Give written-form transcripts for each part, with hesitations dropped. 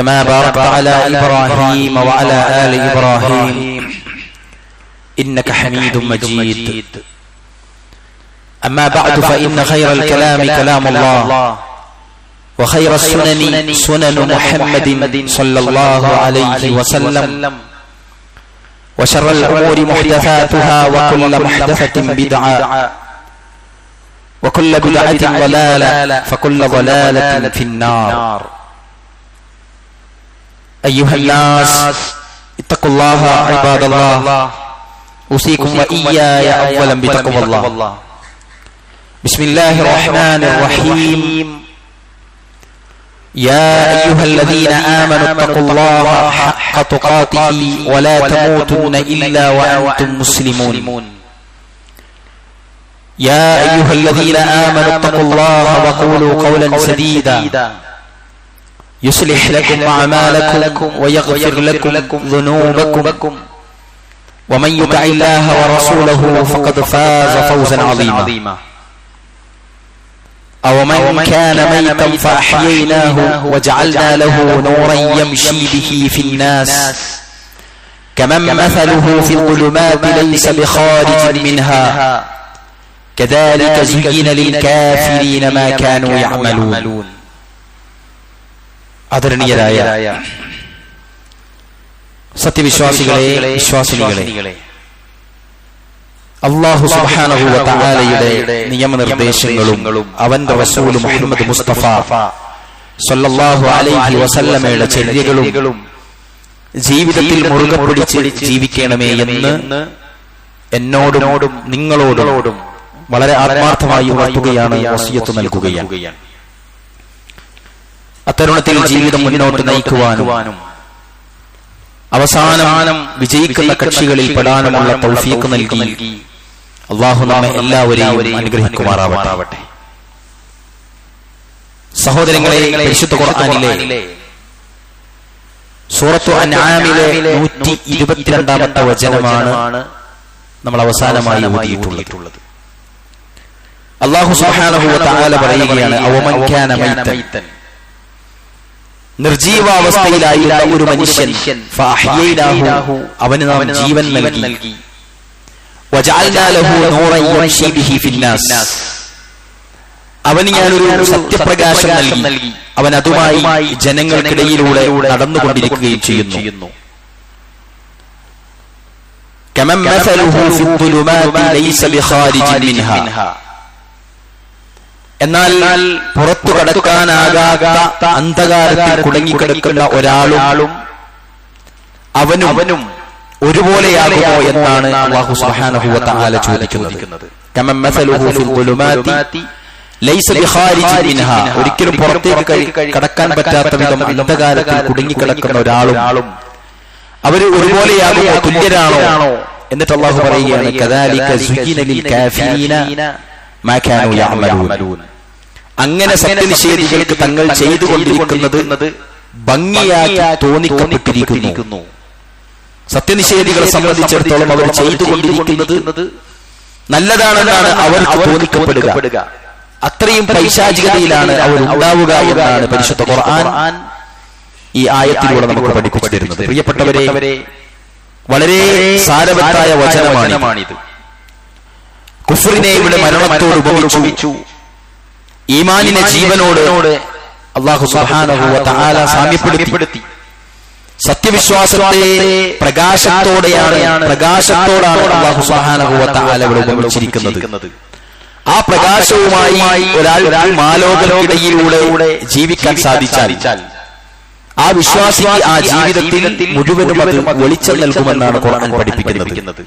كما باركت على إبراهيم وعلى آل إبراهيم إنك حميد مجيد. أما بعد فإن خير الكلام كلام الله وخير السنن سنن محمد صلى الله عليه وسلم وشر الأمور محدثاتها وكل محدثة بدعة وكل بدعة ضلالة فكل ضلالة في النار. أيها الناس اتقوا الله عباد الله أوصيكم وإياي أولا بتقوى الله. بسم الله الرحمن الرحيم. يا أيها الذين آمنوا اتقوا الله حق تقاته ولا تموتن إلا وأنتم مسلمون. يا أيها الذين آمنوا اتقوا الله وقولوا قولا سديدا يصلح لكم أعمالكم ويغفر لكم ذنوبكم ومن يطع الله ورسوله فقد فاز فوزا عظيما. أو من كان ميتا فأحييناه وجعلنا له نورا يمشي به في الناس كمن مثله في الظلمات ليس بخارج منها كذلك زين للكافرين ما كانوا يعملون. ആദരണീയരായ സത്യവിശ്വാസികളെ, വിശ്വാസിനികളെ, അല്ലാഹു സുബ്ഹാനഹു വ തആലയുടെ നിയമനിർദ്ദേശങ്ങളും അവന്റെ റസൂൽ മുഹമ്മദ് മുസ്തഫ സല്ലല്ലാഹു അലൈഹി വസല്ലമയുടെ ചര്യകളും ജീവിതത്തിൽ മുറുകെ പിടിച്ച് ജീവിക്കണമേ എന്ന് എന്നോടും നിങ്ങളോടും വളരെ ആത്മാർത്ഥമായി ഉണർത്തുകയാണ്, വസിയത്ത് നൽകുകയാണ്. അത്തരുണത്തിൽ ജീവിതം മുന്നോട്ട് നയിക്കുവാനും അവസാനം വിജയിക്കുന്ന കക്ഷികളിൽ പെടാനുമുള്ള തൗഫീഖ് നൽകി അല്ലാഹു നമ്മെ എല്ലാവരെയും അനുഗ്രഹിക്കുമാറാവട്ടെ. സഹോദരങ്ങളെ, പരിശുദ്ധ ഖുർആനിലെ സൂറത്തു അൻആമിലെ 122ാമത്തെ വചനമാണ് നമ്മൾ അവസാനമായി ഓതിയിട്ടുള്ളത്. അല്ലാഹു സുബ്ഹാനഹു വ തആല പറയുകയാണ്, അവമൻ കാന മൈതൻ, നിർജീവാവസ്ഥയിലായിരുന്ന ഒരു മനുഷ്യൻ, ഫഅഹ്യൈനാഹു, അവന് നാം ജീവൻ നൽകി, വജഅൽനാ ലഹു നൂറൻ യംശി ബിഹി ഫിന്നാസ്, അവന് ഞാനൊരു സത്യപ്രകാശം നൽകി, അവൻ അതുമായി ജനങ്ങൾക്കിടയിലൂടെ നടന്നുകൊണ്ടിരിക്കുകയും ചെയ്യുന്നു. കമൻ മസലുഹു ഫിദ്ദുലുമാതി ലൈസ ബിഖാരിജിൻ മിൻഹാ, എന്നാൽ പുറത്തു കടക്കാനാകാത്ത അന്ധകാരത്തിൽ കുടുങ്ങിക്കിടക്കുന്ന ഒരാളും അവനും ഒരുപോലെയാകുമോ എന്നാണ് അല്ലാഹു സുബ്ഹാനഹു വ തആല ചോദിക്കുന്നത്. കമൻ മസലുഹു ഫിദ്ദുലുമാതി ലൈസ ബിഖാരിജിൻ മിൻഹാ, ഒരിക്കലും പുറത്തേക്ക് കടക്കാൻ പറ്റാത്ത വിധം അന്ധകാരത്തിൽ കുടുങ്ങിക്കിടക്കുന്ന ഒരാളും അവർ ഒരുപോലെയാകുമോ, തുല്യരാണോ? എന്നിട്ട് അല്ലാഹു പറയുകയാണ്, കദാലിക സുയ്യിന ലിൽ കാഫിരീന മാ കാനൂ യഅമലൂൻ, അങ്ങനെ സത്യനിഷേധികൾക്ക് തങ്ങൾ ചെയ്തുകൊണ്ടിരിക്കുന്നത് ഭംഗിയാക്കി തോന്നിക്കപ്പെട്ടിരിക്കുന്നു. സത്യനിഷേധികളെ സംബന്ധിച്ചിടത്തോളം അവർ ചെയ്തുകൊണ്ടിരിക്കുന്നത് നല്ലതാണെന്നാണ് അവർക്ക് തോന്നിക്കപ്പെടുക. അത്രയും പൈശാചികതയിലാണ് അവർ ഉണ്ടാവുക എന്നാണ് പരിശുദ്ധ ഖുർആൻ ഈ ആയത്തിലൂടെ നമുക്ക് പഠിപ്പിച്ചു തരുന്നത്. പ്രിയപ്പെട്ടവരെ, വളരെ സാരവത്തായ വചനമാണിത്. കുഫ്റിനെ ഇവിടെ മരണത്തോട് ഉപമിച്ചു, ഈമാനിനെ ജീവനോട് അല്ലാഹു സുബ്ഹാനഹു വ തആല സാമ്യപ്പെടുത്തി. സത്യവിശ്വാസത്തെ പ്രകാശത്തോടാണ് അല്ലാഹു സുബ്ഹാനഹു വ തആല ഇവിടെ ഉപമിച്ചിരിക്കുന്നത്. ആ പ്രകാശവുമായി ഒരാൾ മാലോകത്തിലൂടെ ജീവിക്കാൻ സാധിച്ചാൽ ആ വിശ്വാസിക്ക് ആ ജീവിതത്തിൽ മുഴുവനും അത് വെളിച്ചം നൽകുമെന്നാണ് ഖുർആൻ പഠിപ്പിക്കുന്നത്.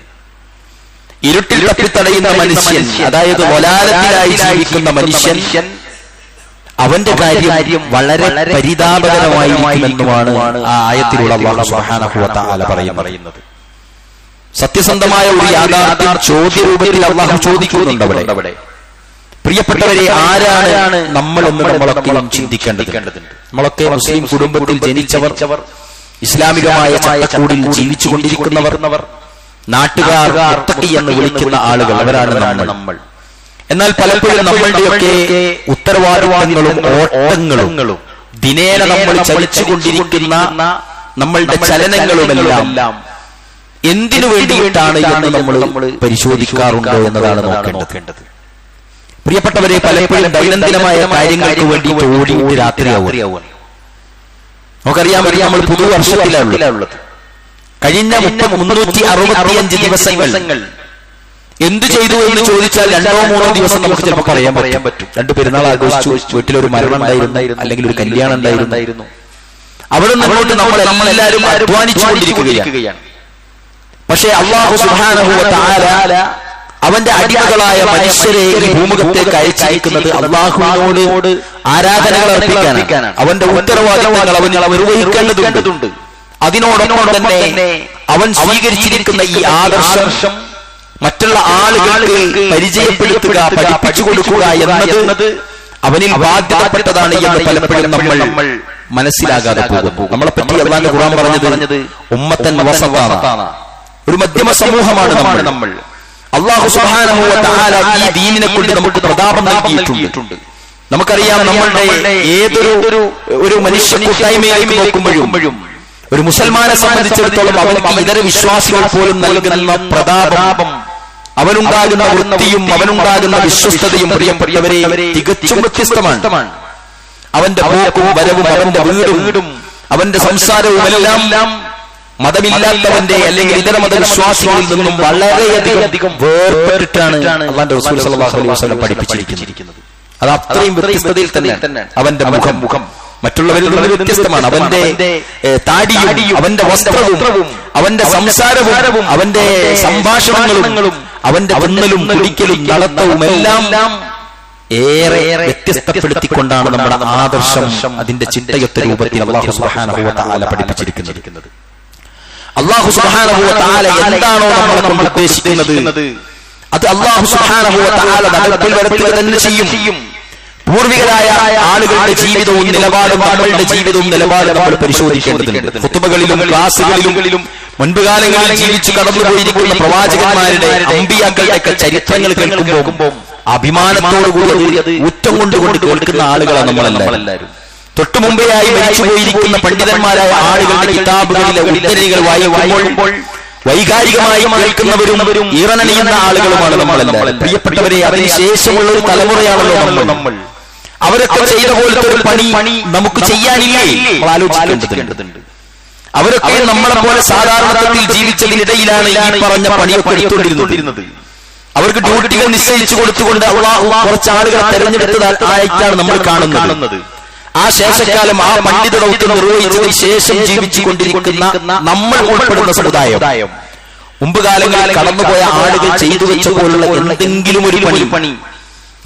ഇരുട്ടിൽ തപ്പിത്തടയുന്ന മനുഷ്യൻ, അതായത് വലാലത്തിലായി ജീവിക്കുന്ന മനുഷ്യൻ, അവന്റെ കാര്യം വളരെ പരിതാപകരമായിരിക്കുമെന്നുമാണ് ആ ആയത്തിലൂടെ അല്ലാഹു സുബ്ഹാനഹു വ തആല പറയുന്നത്. സത്യസന്ധമായ ഒരു യാഥാർത്ഥ്യം ചോദ്യരൂപത്തിൽ അല്ലാഹു ചോദിക്കുന്നുണ്ട് അവിടെ. പ്രിയപ്പെട്ടവരെ, ആരാണ് നമ്മളെന്ന് നമ്മളൊക്കെ ചിന്തിക്കേണ്ടതുണ്ട്. നമ്മളൊക്കെ മുസ്ലിം കുടുംബത്തിൽ ജനിച്ചവർ, ഇസ്ലാമികമായ ചട്ടക്കൂടിൽ ജീവിച്ചു കൊണ്ടിരിക്കുന്നവർ, നാട്ടുകാർ മുത്തഖി എന്ന് വിളിക്കുന്ന ആളുകൾ, അവരാണ് നമ്മൾ. എന്നാൽ പലപ്പോഴും നമ്മളുടെയൊക്കെ ഉത്തരവാദിത്തങ്ങളും ഓട്ടങ്ങളും ദിനേന നമ്മൾ ചലിച്ചുകൊണ്ടിരിക്കുന്ന നമ്മളുടെ ചലനങ്ങളുമെല്ലാം എന്തിനു വേണ്ടിയിട്ടാണ് എന്ന് നമ്മൾ പരിശോധിക്കാറുണ്ടോ എന്നതാണ് നോക്കേണ്ടത്. പ്രിയപ്പെട്ടവരെ, പലപ്പോഴും ദൈനംദിനമായ കാര്യങ്ങൾക്ക് വേണ്ടിയിട്ട് ഓടിയിട്ട് രാത്രിയാവും. നമുക്കറിയാം, നമ്മൾ പുതുവർഷത്തിലുള്ളത്. കഴിഞ്ഞ 365 ദിവസങ്ങൾ എന്തു ചെയ്തു എന്ന് ചോദിച്ചാൽ 2-3 ദിവസം നമുക്ക് ചിലപ്പോൾ പറയാൻ പറ്റും. 2 പെരുന്നാൾ ആഘോഷിച്ചു, വീട്ടിലൊരു മരണം ഉണ്ടായിരുന്നു, അല്ലെങ്കിൽ ഒരു കല്യാണം ഉണ്ടായിരുന്നു. അവിടെ നിന്നോട്ട് നമ്മളെല്ലാവരും അധ്വാനിച്ചുകൊണ്ടിരിക്കുകയാണ്. പക്ഷേ അല്ലാഹു സുബ്ഹാനഹു വ തആല അവന്റെ അടിമകളായ മനുഷ്യരെ ഈ ഭൂമുഖത്തേക്ക് അയച്ചിരിക്കുന്നത് അല്ലാഹുവിനോട് ആരാധനകൾ അർപ്പിക്കാനാണ്. അവന്റെ ഉത്തരവാദിത്തങ്ങൾ അവൻ നിർവഹിക്കേണ്ടതുണ്ട്. അതിനോടൊപ്പം തന്നെ അവൻ സ്വീകരിച്ചിരിക്കുന്ന ഈ ആദർശം മറ്റുള്ള ആളുകൾക്ക് പരിചയപ്പെടുത്തുക, പഠിപ്പിച്ചു കൊടുക്കുക എന്നത് അവനിൽ ബാധ്യതപ്പെട്ടതാണ് എന്ന് പലപ്പോഴും നമ്മൾ മനസ്സിലാകാതെ പോകും. നമ്മളെപ്പറ്റി അല്ലാഹു ഖുർആൻ പറഞ്ഞത് ഉമ്മത്തൻ വസത്താണ്, ഒരു മധ്യമ സമൂഹമാണ് നമ്മൾ. അല്ലാഹു സുബ്ഹാനഹു വ തആല ഈ ദീനിനെ കൊണ്ട് നമുക്ക് പ്രതാപം നൽകിയിട്ടുണ്ട്. നമുക്കറിയാം, നമ്മളുടെ ഏതൊരു മനുഷ്യ കൂട്ടായ്മയായി നോക്കുമ്പോഴും ഒരു മുസൽമാനെ സംബന്ധിച്ചിടത്തോളം അവർക്ക് ഇതര വിശ്വാസികൾ പോലും നൽകുന്ന പ്രതാപം, അവനുണ്ടാകുന്ന വൃത്തിയും അവനുണ്ടാകുന്ന വിശ്വസ്തതയും പ്രിയപ്പെട്ടവരെ തികച്ചും വ്യത്യസ്തമാണ്. അവന്റെ പോക്കും വരവും അവന്റെ വീടും അവന്റെ സംസാരവും എല്ലാം മതമില്ലാത്തവന്റെ അല്ലെങ്കിൽ ഇതര മതവിശ്വാസികളിൽ നിന്നും വളരെയധികം വേർപെട്ടിട്ടാണ് അല്ലാഹുവിന്റെ റസൂൽ സ്വല്ലല്ലാഹു അലൈഹി വസല്ലം പഠിപ്പിച്ചിരിക്കുന്നത്. അത് അത്രയും വ്യത്യസ്തതയിൽ തന്നെ അവന്റെ മുഖം മറ്റുള്ളവരിൽ നിന്ന് വ്യത്യസ്തമാണ്. അവന്റെ താടിയും അവന്റെ വസ്ത്രവും അവന്റെ സംസാരവും അവന്റെ സംഭാഷണങ്ങളും അവന്റെ തിന്നലും കുടിക്കലും നടത്തവും എല്ലാം ഏറെ വ്യത്യസ്തപ്പെടുത്തിക്കൊണ്ടാണ് നമ്മുടെ ആദർശം അതിന്റെ ചിട്ടയൊത്ത രൂപത്തിൽ അല്ലാഹു സുബ്ഹാനഹു വ തആല പഠിപ്പിച്ചിരിക്കുന്നത്. അല്ലാഹു സുബ്ഹാനഹു വ തആല എന്താണോ നമ്മൾ ഉദ്ദേശിക്കുന്നത് അത് അല്ലാഹു സുബ്ഹാനഹു വ തആല നടപ്പിൽ വരുത്തുക തന്നെ ചെയ്യും. പൂർവികരായ ആളുകളുടെ ജീവിതവും നിലപാടും നമ്മളുടെ ജീവിതവും നിലപാടും നമ്മൾ പരിശോധിക്കേണ്ടതുണ്ട്. ഖുതുബകളിലും ക്ലാസുകളിലും മുൻപുകാലങ്ങളിൽ ജീവിച്ചു കടന്നുപോയിരിക്കുന്ന പ്രവാചകന്മാരുടെ അമ്പിയാക്കളുടെ ചരിത്രങ്ങൾ കേൾക്കുമ്പോൾ അഭിമാനത്തോടുകൂടി അത് ഊറ്റം കൊണ്ടുകൊണ്ട് കേൾക്കുന്ന ആളുകളാണ് നമ്മളെല്ലാവരും. തൊട്ടു മുമ്പേയായി മരിച്ചുപോയിരിക്കുന്ന പണ്ഡിതന്മാരായ ആളുകളുടെ കിതാബുകളിലെ ഉദ്ധരണികൾ വായിക്കുമ്പോൾ വൈകാരികമായി കേൾക്കുന്നവരും ഈറനണിയുന്ന ആളുകളുമാണ് നമ്മളെല്ലാം. പ്രിയപ്പെട്ടവരെ, അതിനുശേഷമുള്ള ഒരു തലമുറയാണല്ലോ നമ്മൾ. അവരൊക്കെ ചെയ്ത പോലത്തെ ഒരു പണി നമുക്ക് ചെയ്യാനില്ലേ? ആലോചിക്കേണ്ടതുണ്ട്. അവരൊക്കെ നമ്മളെ പോലെ സാധാരണത്തിൽ ജീവിച്ചതിനിടയിലാണ് ഈ പറഞ്ഞ പണിയൊക്കെ എടുത്തുകൊണ്ടിരുന്നത്. അവർക്ക് ഡ്യൂട്ടികൾ നിശ്ചയിച്ചു കൊടുത്തുകൊണ്ട് അല്ലാഹു കുറച്ച് ആളുകളെ തെരഞ്ഞെടുത്തതായിട്ടാണ് നമ്മൾ കാണുന്നത്. ആ ശേഷക്കാലം ആ പണ്ഡിത ദൗത്യം നിർവഹിച്ചതിന് ശേഷം ജീവിച്ചു കൊണ്ടിരിക്കുന്ന നമ്മൾ ഉൾപ്പെടുന്ന സമുദായം മുമ്പ് കാലങ്ങളിൽ കടന്നുപോയ ആളുകൾ ചെയ്തു വെച്ച പോലുള്ള എന്തെങ്കിലും ഒരു പണി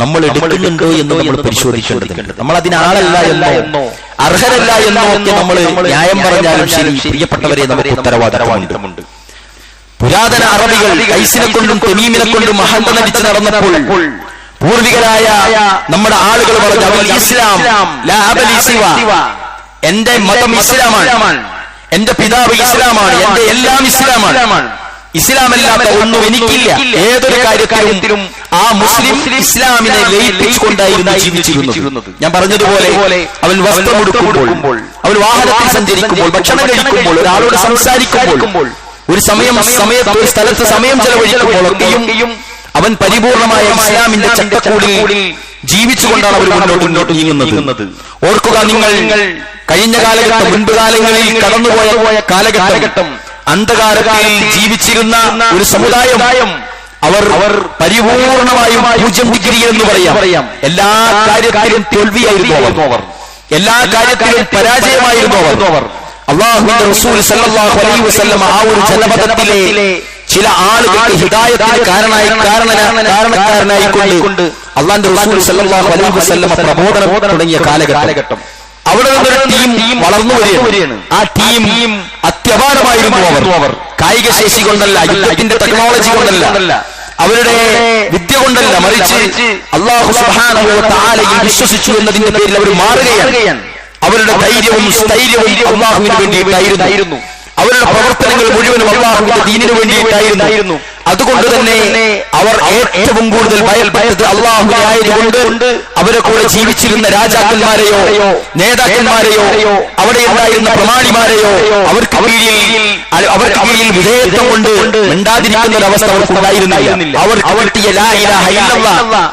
നമ്മൾ എടുക്കുന്നുണ്ടോ എന്ന് നമ്മൾ പരിശോധിക്കേണ്ടതുണ്ട്. നമ്മൾ അതിനാളല്ല എന്നോ അർഹരല്ല എന്നോ ഒക്കെ നമ്മൾ ന്യായം പറഞ്ഞാലും ശരി, പ്രിയപ്പെട്ടവരെ, നമുക്ക് ഉത്തരവാദിത്തമുണ്ട്. പുരാതന അറബികൾ കൈസിനെ കൊണ്ടും തെമീമിനെ കൊണ്ടും മഹന്ത നടിച്ച് നടന്നപ്പോൾ പൂർവികരായ നമ്മുടെ ആളുകൾ പറഞ്ഞു, ഇസ്ലാം ലാ അബലി സിവ, എന്റെ മതം ഇസ്ലാമാണ്, എന്റെ പിതാവ് ഇസ്ലാമാണ്, എന്റെ എല്ലാം ഇസ്ലാമാണ്, ഇസ്ലാമല്ലാത്ത ഒന്നും എനിക്കില്ല. ഏതൊരു കാര്യത്തിലും ആ മുസ്ലിം ഇസ്ലാമിനെ ലയിപ്പിച്ചുകൊണ്ടായിരുന്നു ജീവിച്ചിരുന്നത്. ഞാൻ പറഞ്ഞതുപോലെ അവൻ വസ്ത്രമെടുക്കുമ്പോൾ, അവൻ വാഹനത്തിൽ സഞ്ചരിക്കുമ്പോൾ, ഭക്ഷണം കഴിക്കുമ്പോൾ, ഒരാളോട് സംസാരിക്കുമ്പോൾ, ഒരു സമയത്ത് ഒരു സ്ഥലത്ത് സമയം ചെലവഴിക്കുമ്പോഴൊക്കെയും അവൻ പരിപൂർണമായ ഇസ്ലാമിന്റെ ചട്ടക്കൂടിൽ ജീവിച്ചുകൊണ്ടാണ് അവർ മുന്നോട്ട് നീങ്ങുന്നത്. ഓർക്കുക, നിങ്ങൾ കഴിഞ്ഞ കാലഘട്ടം, മുൻപ് കാലങ്ങളിൽ കടന്നുപോയ കാലഘട്ടം, അന്ധകാരത്തിൽ ജീവിച്ചിരുന്ന ഒരു സമുദായം, അവർ പരിപൂർണമായും 0 ഡിഗ്രി എന്ന് പറയാം. എല്ലാ കാര്യത്തിലും തോൽവിയായിരുന്നു അവർ, എല്ലാ കാര്യത്തിലും പരാജയമായിരുന്നു അവർ. അല്ലാഹുവിന്റെ റസൂൽ സല്ലല്ലാഹു അലൈഹി വസല്ലം ആ ഒരു ജനപദത്തിലെ ചില ആളുകൾക്ക് ഹിദായത്തിന് കാരണക്കാരനായിക്കൊണ്ട് അല്ലാഹുവിന്റെ റസൂൽ സല്ലല്ലാഹു അലൈഹി വസല്ലം പ്രബോധനം തുടങ്ങിയ കാലഘട്ടം. അവിടെ നിന്നൊരു ടീം വളർന്നു വരികയാണ്. ആ ടീം അത്യപാരമായിരുന്നു. അവർ കായിക ശേഷി കൊണ്ടല്ല, യുദ്ധത്തിന്റെ ടെക്നോളജി കൊണ്ടല്ല, അവരുടെ വിദ്യ കൊണ്ടല്ല, മറിച്ച് അല്ലാഹു സുബ്ഹാനഹു വ തആലയിൽ വിശ്വസിച്ചു എന്നതിന്റെ പേരിൽ അവർ മാറുകയാണ്. അവരുടെ ധൈര്യവും സ്ഥൈര്യവും അല്ലാഹുവിന് വേണ്ടിയിട്ടായിരുന്നു. അവരുടെ പ്രവർത്തനങ്ങൾ മുഴുവനും അല്ലാഹുവിന്റെ ദീനിനു വേണ്ടിയിട്ടായിരുന്നു. അതുകൊണ്ട് തന്നെ അവർ ഏറ്റവും കൂടുതൽ ഭയപ്പെട്ടത് അള്ളാഹുവിനെ ആയതുകൊണ്ട് അവരെ കൂടെ ജീവിച്ചിരുന്ന രാജാക്കന്മാരെയോ നേതാക്കന്മാരെയോ അവിടെ ഉണ്ടായിരുന്ന പ്രമാണിമാരെയോ അവർക്ക് കീഴിൽ വിധേയത്വം കൊണ്ട് മിണ്ടാതിരിക്കുന്ന ഒരവസ്ഥ അവർക്കുണ്ടായിരുന്നില്ല. അവർക്ക് കിട്ടിയ ലാ ഇലാഹ ഇല്ലല്ലാഹ്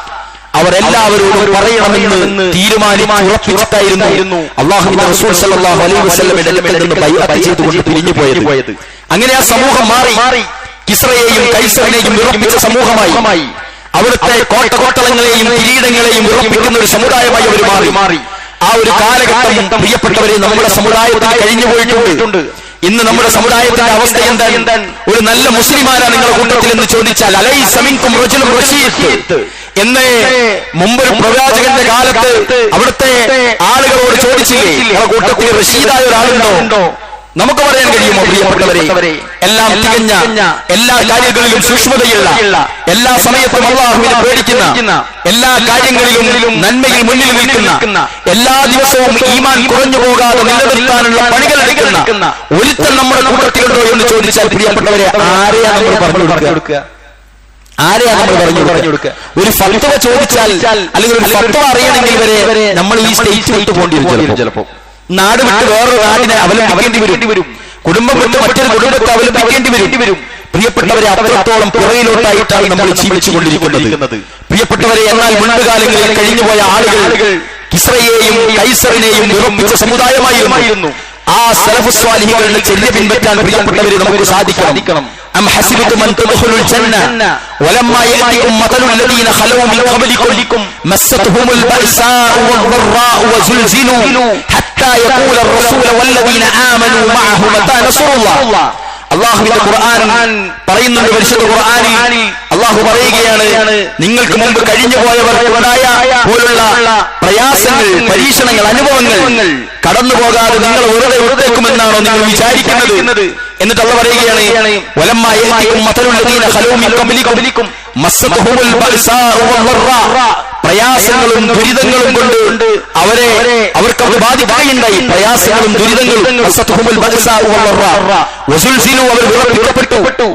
അവരെല്ലാവരോടും പറയണമെന്ന് തീരുമാനിച്ച് ഉറപ്പിച്ചിട്ടായിരുന്നു അല്ലാഹുവിന്റെ റസൂൽ സല്ലല്ലാഹു അലൈഹി വസല്ലമയുടെ അടുക്കൽ നിന്ന് ബൈഅത്ത് ചെയ്തുകൊണ്ട് പിരിഞ്ഞു പോയത്. അങ്ങനെ ആ സമൂഹം മാറി കിസ്റയെയും കൈസറിനെയും വിറപ്പിച്ച സമൂഹമായി, അവിടുത്തെ കോട്ടകളെയും കിരീടങ്ങളെയും വിറപ്പിക്കുന്ന ഒരു സമുദായമായി അവർ മാറി. ആ ഒരു കാലഘട്ടം പ്രിയപ്പെട്ടവരെ നമ്മുടെ സമുദായത്തിൽ കഴിഞ്ഞു പോയിട്ടുണ്ട്. ഇന്ന് നമ്മുടെ സമുദായത്തിന്റെ അവസ്ഥ എന്താണ്? ഒരു നല്ല മുസ്ലിമാരാണ് നിങ്ങളുടെ കൂട്ടത്തിൽ എന്ന് ചോദിച്ചാൽ അലൈസ മിൻകും റജുലുൻ റശീദ് എന്ന് മുമ്പൊരു പ്രവാചകന്റെ കാലത്ത് അവിടുത്തെ ആളുകളോട് ചോദിച്ചില്ലേ, നിങ്ങളുടെ കൂട്ടത്തിൽ റഷീദായ ഒരാളുണ്ടോ? നമുക്ക് പറയാൻ കഴിയുമോ പ്രിയപ്പെട്ടവരെ? എല്ലാം തികഞ്ഞ, എല്ലാ കാര്യങ്ങളിലും സൂക്ഷ്മതയുള്ള, എല്ലാ സമയത്തും അല്ലാഹുവിനെ പേടിക്കുന്ന, എല്ലാ കാര്യങ്ങളിലും നന്മയിൽ മുന്നിൽ നിൽക്കുന്ന, എല്ലാ ദിവസവും ഈമാൻ കുറഞ്ഞു പോകാതെ നിലനിർത്താനുള്ള പണികൾ എടുക്കുന്ന ഒരുത്തൻ നമ്മുടെ കൂട്ടത്തിലുണ്ടോ എന്ന് ചോദിച്ചാൽ പ്രിയപ്പെട്ടവരെ ആരെയാണ് നമ്മൾ പറഞ്ഞു കൊടുക്കുക? ആരെയാണ് നമ്മൾ പറഞ്ഞു കൊടുക്കുക? ഒരു ഫത്വ ചോദിച്ചാൽ അല്ലെങ്കിൽ ഒരു ഫത്വ അറിയണമെങ്കിൽ വരെ നമ്മൾ ഈ സ്റ്റേറ്റ് വിട്ടു പോകേണ്ടി വരും. ചിലപ്പോൾ നാട് വിട്ട് വേറൊരു നാടിനെ അവലംബിക്കേണ്ടി വരും. കുടുംബം വിട്ട് മറ്റൊരു കുടുംബത്തെ അവലംബിക്കേണ്ടി വരും. പ്രിയപ്പെട്ടവരെ, അത്രത്തോളം പുറയിലോട്ടായിട്ടാണ് നമ്മൾ ജീവിച്ചുകൊണ്ടിരിക്കുന്നത്. പ്രിയപ്പെട്ടവരെ, എന്നാൽ മുൻപുകാലങ്ങളിൽ കഴിഞ്ഞുപോയ ആളുകൾ കിസ്റയെയും കൈസറിനെയും വിറപ്പിച്ച സമുദായമായിരുന്നു. ആ സലഫു സ്വാലിഹികളുടെ ചര്യ പിൻപറ്റാൻ പ്രിയപ്പെട്ടവരെ നമുക്ക് സാധിക്കണം. أم حسبتم أن تدخلوا الجنة ولما يأتكم مثل الذين خلوا من قبلكم مستهم البأساء والضراء وزلزلوا حتى يقول الرسول والذين آمنوا معه متى نصر الله. അള്ളാഹുവിന്റെ ഖുർആൻ പറയുന്നുണ്ട്, പരിശുദ്ധ ഖുർആനിൽ അള്ളാഹു പറയുകയാണ്, നിങ്ങൾക്ക് മുമ്പ് കഴിഞ്ഞു പോയവർക്കുണ്ടായ പോലുള്ള പ്രയാസങ്ങൾ, പരീക്ഷണങ്ങൾ, അനുഭവങ്ങൾ കടന്നു പോകാതെ നിങ്ങൾ വെറുതെ വിട്ടേക്കുമെന്നാണോ നിങ്ങൾ വിചാരിക്കുന്നത്? എന്നിട്ട് അള്ളാഹു പറയുകയാണ്, വലമ്മാ യഅതികും മതലുല്ലദീന ഖലൂ മിൻ ഖബ്ലികും മസ്സതുഹുൽ ബഅസാഉ വദ്ദറാ, പ്രയാസങ്ങളും ദുരിതങ്ങളും കൊണ്ട് അവർക്ക് അത് ബാധിക്കുകയുണ്ടായി. പ്രയാസങ്ങളും ദുരിതങ്ങളും മസ്സതുഹുൽ ബഅസാഉ വദ്ദറാ വസുൽസിലു, അവർ വിറപ്പിക്കപ്പെട്ടു.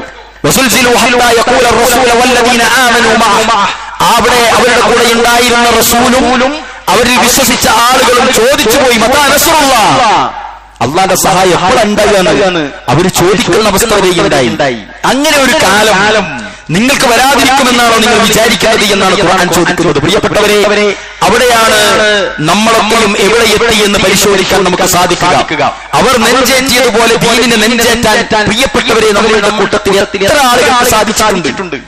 വസുൽസിലു ഹത്താ യഖൂല റസൂല വല്ലദീന ആമനൂ മഅഹു, അവിടെ അവരുടെ കൂടെ ഉണ്ടായിരുന്ന റസൂലും അവരിൽ വിശ്വസിച്ച ആളുകളും ചോദിച്ചു പോയി, മതാ നസ്റുല്ലാഹ്, അള്ളാന്റെ സഹായം എപ്പോഴുണ്ടാകുകയാണ്. അവർ ചോദിക്കുന്ന അവസ്ഥ വരെയുണ്ടായി. അങ്ങനെ ഒരു കാലം നിങ്ങൾക്ക് വരാതിരിക്കുമെന്നാണോ നിങ്ങൾ വിചാരിക്കുന്നത് എന്നാണ് ഖുർആൻ ചോദിക്കുന്നത്. പ്രിയപ്പെട്ടവരെ, അവിടെയാണ് നമ്മളൊക്കെയും എവിടെ എത്തി എന്ന് പരിശോധിക്കാൻ നമുക്ക് സാധിക്കുക. അവർ നെഞ്ചേറ്റിയതുപോലെ ദീനിനെ നെഞ്ചേറ്റാൻ പ്രിയപ്പെട്ടവരെ നമ്മളുടെ കൂട്ടത്തിൽ എത്ര ആളുകൾക്ക് സാധിച്ചിട്ടുണ്ട്?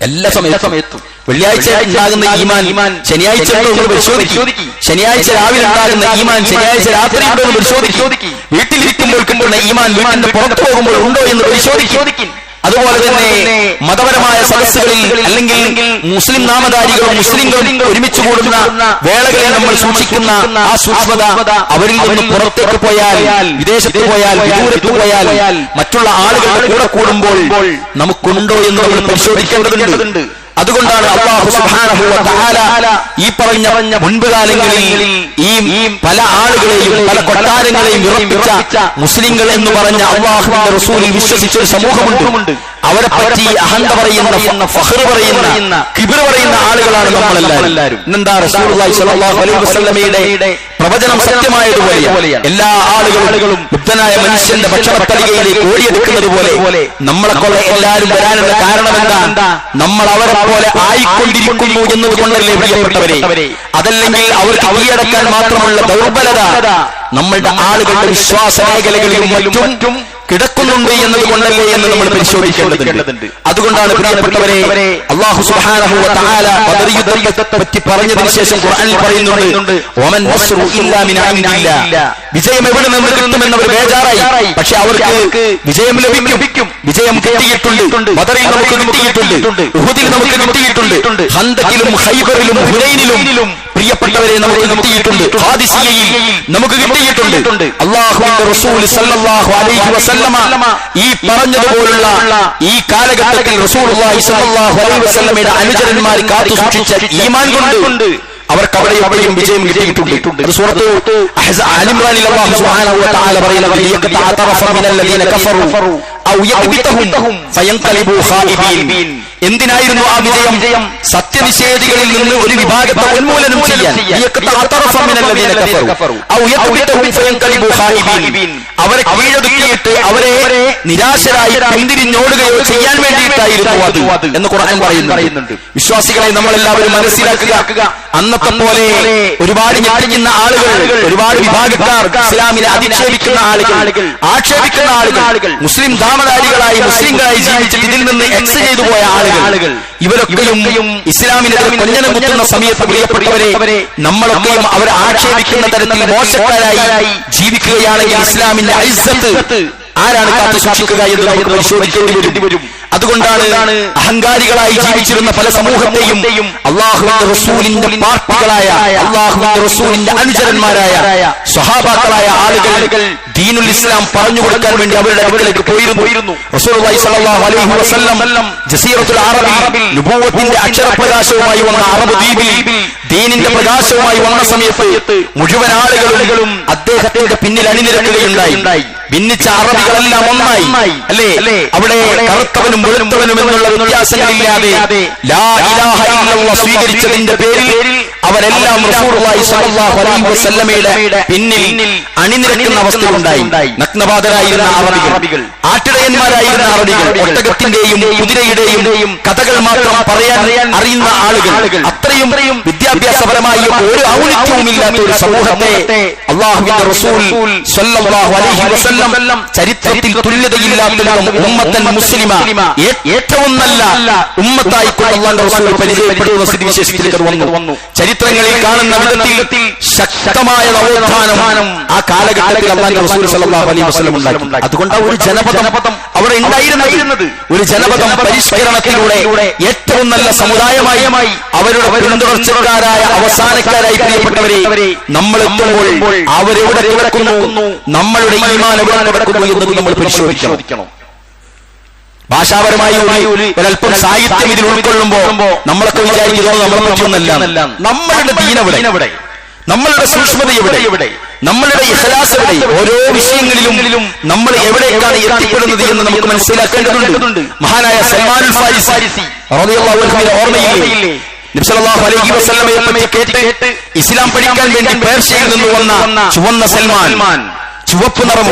എല്ലാ സമയത്തും വെള്ളിയാഴ്ച ഉണ്ടാകുന്ന ഈമാൻ ശനിയാഴ്ച പരിശോധിക്കും. ശനിയാഴ്ച രാവിലെ ഉണ്ടാകുന്ന ഈമാൻ ശനിയാഴ്ച രാത്രി ഉണ്ടോ എന്ന് പരിശോധിക്കും. വീട്ടിലിരിക്കുമ്പോൾ കിട്ടുന്ന ഈമാൻ വീട്ടിന്റെ പുറത്തു പോകുമ്പോൾ ഉണ്ടോ എന്ന് പരിശോധിക്കും. അതുപോലെ തന്നെ മതപരമായ സദസ്സുകളിൽ അല്ലെങ്കിൽ മുസ്ലിം നാമധാരികളും മുസ്ലിങ്ങളും ഒരുമിച്ച് കൂടുന്ന വേളകളിൽ നമ്മൾ സൂക്ഷിക്കുന്ന ആ സൂക്ഷ്മത അവരിൽ നിന്ന് പുറത്തേക്ക് പോയാൽ, വിദേശത്ത് പോയാൽ, വിദൂരത്ത് പോയാൽ, മറ്റുള്ള ആളുകളുടെ കൂടെ കൂടുമ്പോൾ നമുക്കുണ്ടോ എന്ന് നമ്മൾ പരിശോധിക്കേണ്ടതുണ്ട്. അതുകൊണ്ടാണ് അല്ലാഹു സുബ്ഹാനഹു വ തആല ഈ പറഞ്ഞ മുൻപ് കാലങ്ങളിൽ ഈ പല ആളുകളെയും പല കൊട്ടാരങ്ങളെയും വിറപ്പിച്ച മുസ്ലിങ്ങൾ എന്ന് പറഞ്ഞ അല്ലാഹുവിന്റെ റസൂലിൽ വിശ്വസിച്ച ഒരു സമൂഹമുണ്ട്. അവരെ പറ്റി അഹന്ത പറയുന്ന, ഫഖർ പറയുന്ന, കിബ്ർ പറയുന്ന ആളുകളാണ് നമ്മളെല്ലാവരും. എന്താ റസൂലുള്ളാഹി സ്വല്ലല്ലാഹു അലൈഹി വസല്ലമയുടെ പ്രവചനം സത്യമായതുപോലെ എല്ലാ ആളുകളും ബുദ്ധനായ മനുഷ്യന്റെ ഭക്ഷണത്തലികയിലേക്ക് ഓടിയെടുക്കുന്നത് പോലെ നമ്മളെക്കൊള്ള എല്ലാവരും വരാനുള്ള കാരണം എന്താ? നമ്മൾ അവരെ പോലെ ആയിക്കൊണ്ടിരിക്കുന്നു എന്നതുകൊണ്ടല്ലേ പ്രിയപ്പെട്ടവരെ? അതല്ലെങ്കിൽ അവർക്ക് കീഴടക്കാൻ മാത്രമുള്ള ദൗർബലത നമ്മളുടെ ആളുകളുടെ വിശ്വാസ മേഖലകളിലും മറ്റും കിടക്കുന്നുണ്ട് എന്നതുകൊണ്ടല്ലേ എന്ന് നമ്മൾ പരിശോധിക്കേണ്ടതുണ്ട്. അതുകൊണ്ടാണ് പ്രിയപ്പെട്ടവരെ, അല്ലാഹു സുബ്ഹാനഹു വ തആല ബദർ യുദ്ധത്തെ പറ്റി പറഞ്ഞതിന് ശേഷം ഖുർആനിൽ പറയുന്നുണ്ട്, വമൻ നസ്റു ഇല്ലാ മിൻ ഇൻദില്ലാ, വിജയം എവിടെ നിന്ന് കിട്ടുമെന്ന് അവർ ബേജാറായി. പക്ഷെ അവർക്ക് വിജയം ലഭിക്കും. വിജയം കിട്ടിയിട്ടുണ്ട്. ബദറിൽ നമുക്ക് കിട്ടിയിട്ടുണ്ട്, ഉഹുദിൽ നമുക്ക് കിട്ടിയിട്ടുണ്ട്, ഖന്തക്കിലും ഖൈബറിലും ഹുനൈനിലും പ്രിയപ്പെട്ടവരെ നമുക്ക് കിട്ടിയിട്ടുണ്ട്, ഖാദിസിയയിൽ നമുക്ക് കിട്ടിയിട്ടുണ്ട്. അല്ലാഹുവിന്റെ റസൂൽ സല്ലല്ലാഹു അലൈഹി വസല്ലമ ഈ പറഞ്ഞതുപോലുള്ള ഈ കാലഘട്ടത്തിൽ റസൂലുള്ളാഹി സ്വല്ലല്ലാഹു അലൈഹി വസല്ലമയുടെ അനുചരന്മാർ കാത്തു സൂക്ഷിച്ച ഈമാൻ കൊണ്ട് അവർക്ക് അവിടെയും വിജയം കിട്ടിയിട്ടുണ്ട്. ആൽ ഇംറാനിൽ അല്ലാഹു സുബ്ഹാനഹു വ തആല പറയുന്നത്, ഔ യഖ്ബിതഹും ഫയൻഖലിബു ഖായിബീൻ. എന്തിനായിരുന്നു ആ വിജയം? സത്യനിഷേധികളിൽ നിന്ന് ഒരു വിഭാഗത്തെ ഉന്മൂലനം ചെയ്യാൻ. അവരെ കീഴടക്കിയിട്ട് അവരെ നിരാശരായി പിന്തിരിഞ്ഞോടുകയോ ചെയ്യാൻ വേണ്ടിയിട്ടായിരുന്നു അത് എന്ന് ഖുർആൻ പറയുന്നുണ്ട്. വിശ്വാസികളെ നമ്മളെല്ലാവരും മനസ്സിലാക്കുക, അന്നത്തെ പോലെ ഒരുപാട് ഞെട്ടിക്കുന്ന ആളുകൾ, ഒരുപാട് വിഭാഗക്കാർ, ഇസ്ലാമിനെ അധിക്ഷേപിക്കുന്ന ആളുകൾ, ആക്ഷേപിക്കുന്ന ആളുകൾ, മുസ്ലിം ധാമധാരികളായി മുസ്ലിങ്ങളായി ജീവിച്ചിട്ട് ഇതിൽ നിന്ന് എക്സ് ചെയ്തു പോയ ആളുകൾ, ഇവരൊക്കെയും ഇസ്ലാമിനെതിരെ കൊഞ്ഞനം കുത്തുന്ന സമയത്ത് പ്രിയപ്പെട്ടവരെ നമ്മളൊക്കെയും അവരെ ആക്ഷേപിക്കുന്ന തരത്തിൽ മോശക്കാരായി ജീവിക്കുകയാണെങ്കിൽ ഇസ്ലാമിന്റെ ഐസത്ത് ആരാണ് കാത്തു സൂക്ഷിക്കുക എന്ന് നമുക്ക് പരിശോധിക്കേണ്ടി വരും. അതുകൊണ്ടാണ് അഹങ്കാരികളായി ജീവിച്ചിരുന്ന പല സമൂഹത്തെയും അല്ലാഹുവിന്റെ റസൂലിന്റെ പാർട്ടികളായ, അല്ലാഹുവിന്റെ റസൂലിന്റെ അനുചരന്മാരായ സ്വഹാബാക്കളായ ആളുകൾ ദീനുൽ ഇസ്ലാം പറഞ്ഞു കൊടുക്കാൻ വേണ്ടി അവരുടെ അടുക്കലേക്ക് പോയിരുന്നു. റസൂലുള്ളാഹി സ്വല്ലല്ലാഹു അലൈഹി വസല്ലം ജസീറത്തുൽ അറബിൽ നുബുവത്തിന്റെ അക്ഷരപ്രകാശവുമായി വന്ന അറബ് ദ്വീപിൽ ദീനിന്റെ പ്രകാശവുമായി വന്ന സമയത്ത് മുഴുവൻ ആളുകളും അദ്ദേഹത്തിന്റെ പിന്നിൽ അണിനിരക്കുകയുണ്ടായി. ഭിന്നിച്ച അറബികളെല്ലാം ഒന്നായി, അല്ലേ? അവിടെ കറുത്തവനും വെളുത്തവനും എന്നുള്ള വ്യത്യാസങ്ങളില്ലാതെ ലാ ഇലാഹ ഇല്ലല്ലാഹ് സ്വീകരിച്ചതിന്റെ പേരിൽ അവരെല്ലാം റസൂലുള്ളാഹി സ്വല്ലല്ലാഹു അലൈഹി വസല്ലമയുടെ പിന്നിൽ അണിനിരക്കുന്ന അവസ്ഥയുണ്ടായി. നഗ്നപാതരായിരുന്ന അറബികൾ, ആട്ടിടയന്മാരായിരുന്ന അറബികൾ, ഒട്ടകത്തിന്റെയും കുതിരയുടെയും കഥകൾ മാത്രം പറയാൻ അറിയുന്ന ആളുകൾ, അത്രയും വിദ്യാഭ്യാസപരമായി ഒരു ഔന്നിത്യവും ഇല്ലാത്ത ഒരു സമൂഹത്തെ അല്ലാഹുവിന്റെ റസൂൽ സ്വല്ലല്ലാഹു അലൈഹി വസല്ലം ചരിത്രത്തിൽ തുല്യതയില്ലാത്ത ഉമ്മത്തൻ മുസ്ലിമ, ഏറ്റവും നല്ല ഉമ്മത്തായി അല്ലാഹുവിന്റെ റസൂൽ പരിചയപ്പെടുന്ന സ്ഥിതിവിശേഷത്തിലേക്ക് വന്നു. ചരിത്രങ്ങളിൽ കാണുന്ന വിധത്തിൽ ശക്തമായ നവോത്ഥാനം ആ കാലഘട്ടത്തിൽ അല്ലാഹുവിന്റെ റസൂൽ സ്വല്ലല്ലാഹു അലൈഹി വസല്ലം ഉണ്ടാക്കി. അതുകൊണ്ട് ഒരു ജനപദം അവിടെ ഉണ്ടായിരുന്നത്, ഒരു ജനപദം പരിഷ്കരണത്തിലൂടെ ഏറ്റവും നല്ല സമുദായമായി അവരുടെ പിന്തുടർച്ചക്കാരായ അവസാനക്കാരായി പ്രിയപ്പെട്ടവരെ നമ്മൾ എത്തുമ്പോൾ അവരെവിടെ കിടക്കുന്നു, നമ്മളുടെ ഈമാൻ എവിടെ കിടക്കുന്നു എന്നത് നമ്മൾ പരിശോധിക്കണം. ഭാഷാപരമായി ഒരൽപ്പം സാഹിത്യം ഇതിൽ ഉൾക്കൊള്ളുമ്പോ നമ്മളൊക്കെ വിചാരിക്കുന്നത് നമ്മളെ പറ്റിയൊന്നല്ല. നമ്മളുടെ ദീനെവിടെ, നമ്മളുടെ സൂക്ഷ്മത എവിടെ, നമ്മളുടെ ഇഖ്ലാസ് എവിടെ, ഓരോ വിഷയങ്ങളിലും നമ്മൾ എവിടേക്കാണ് എത്തിപ്പെടുന്നത് എന്ന് നമുക്ക് മനസ്സിലാക്കേണ്ടതുണ്ട്. മഹാനായ സൽമാനുൽ ഫാരിസി റളിയല്ലാഹു അൻഹുവിന്റെ ഓർമ്മയില്ലേ നബി സല്ലല്ലാഹു അലൈഹി വസല്ലമയെ പറ്റി കേട്ട് ഇസ്ലാം പഠിക്കാൻ വേണ്ടി പേർഷ്യയിൽ നിന്ന് വന്ന ചുവന്ന സൽമാൻ, ചുവപ്പ് നിറം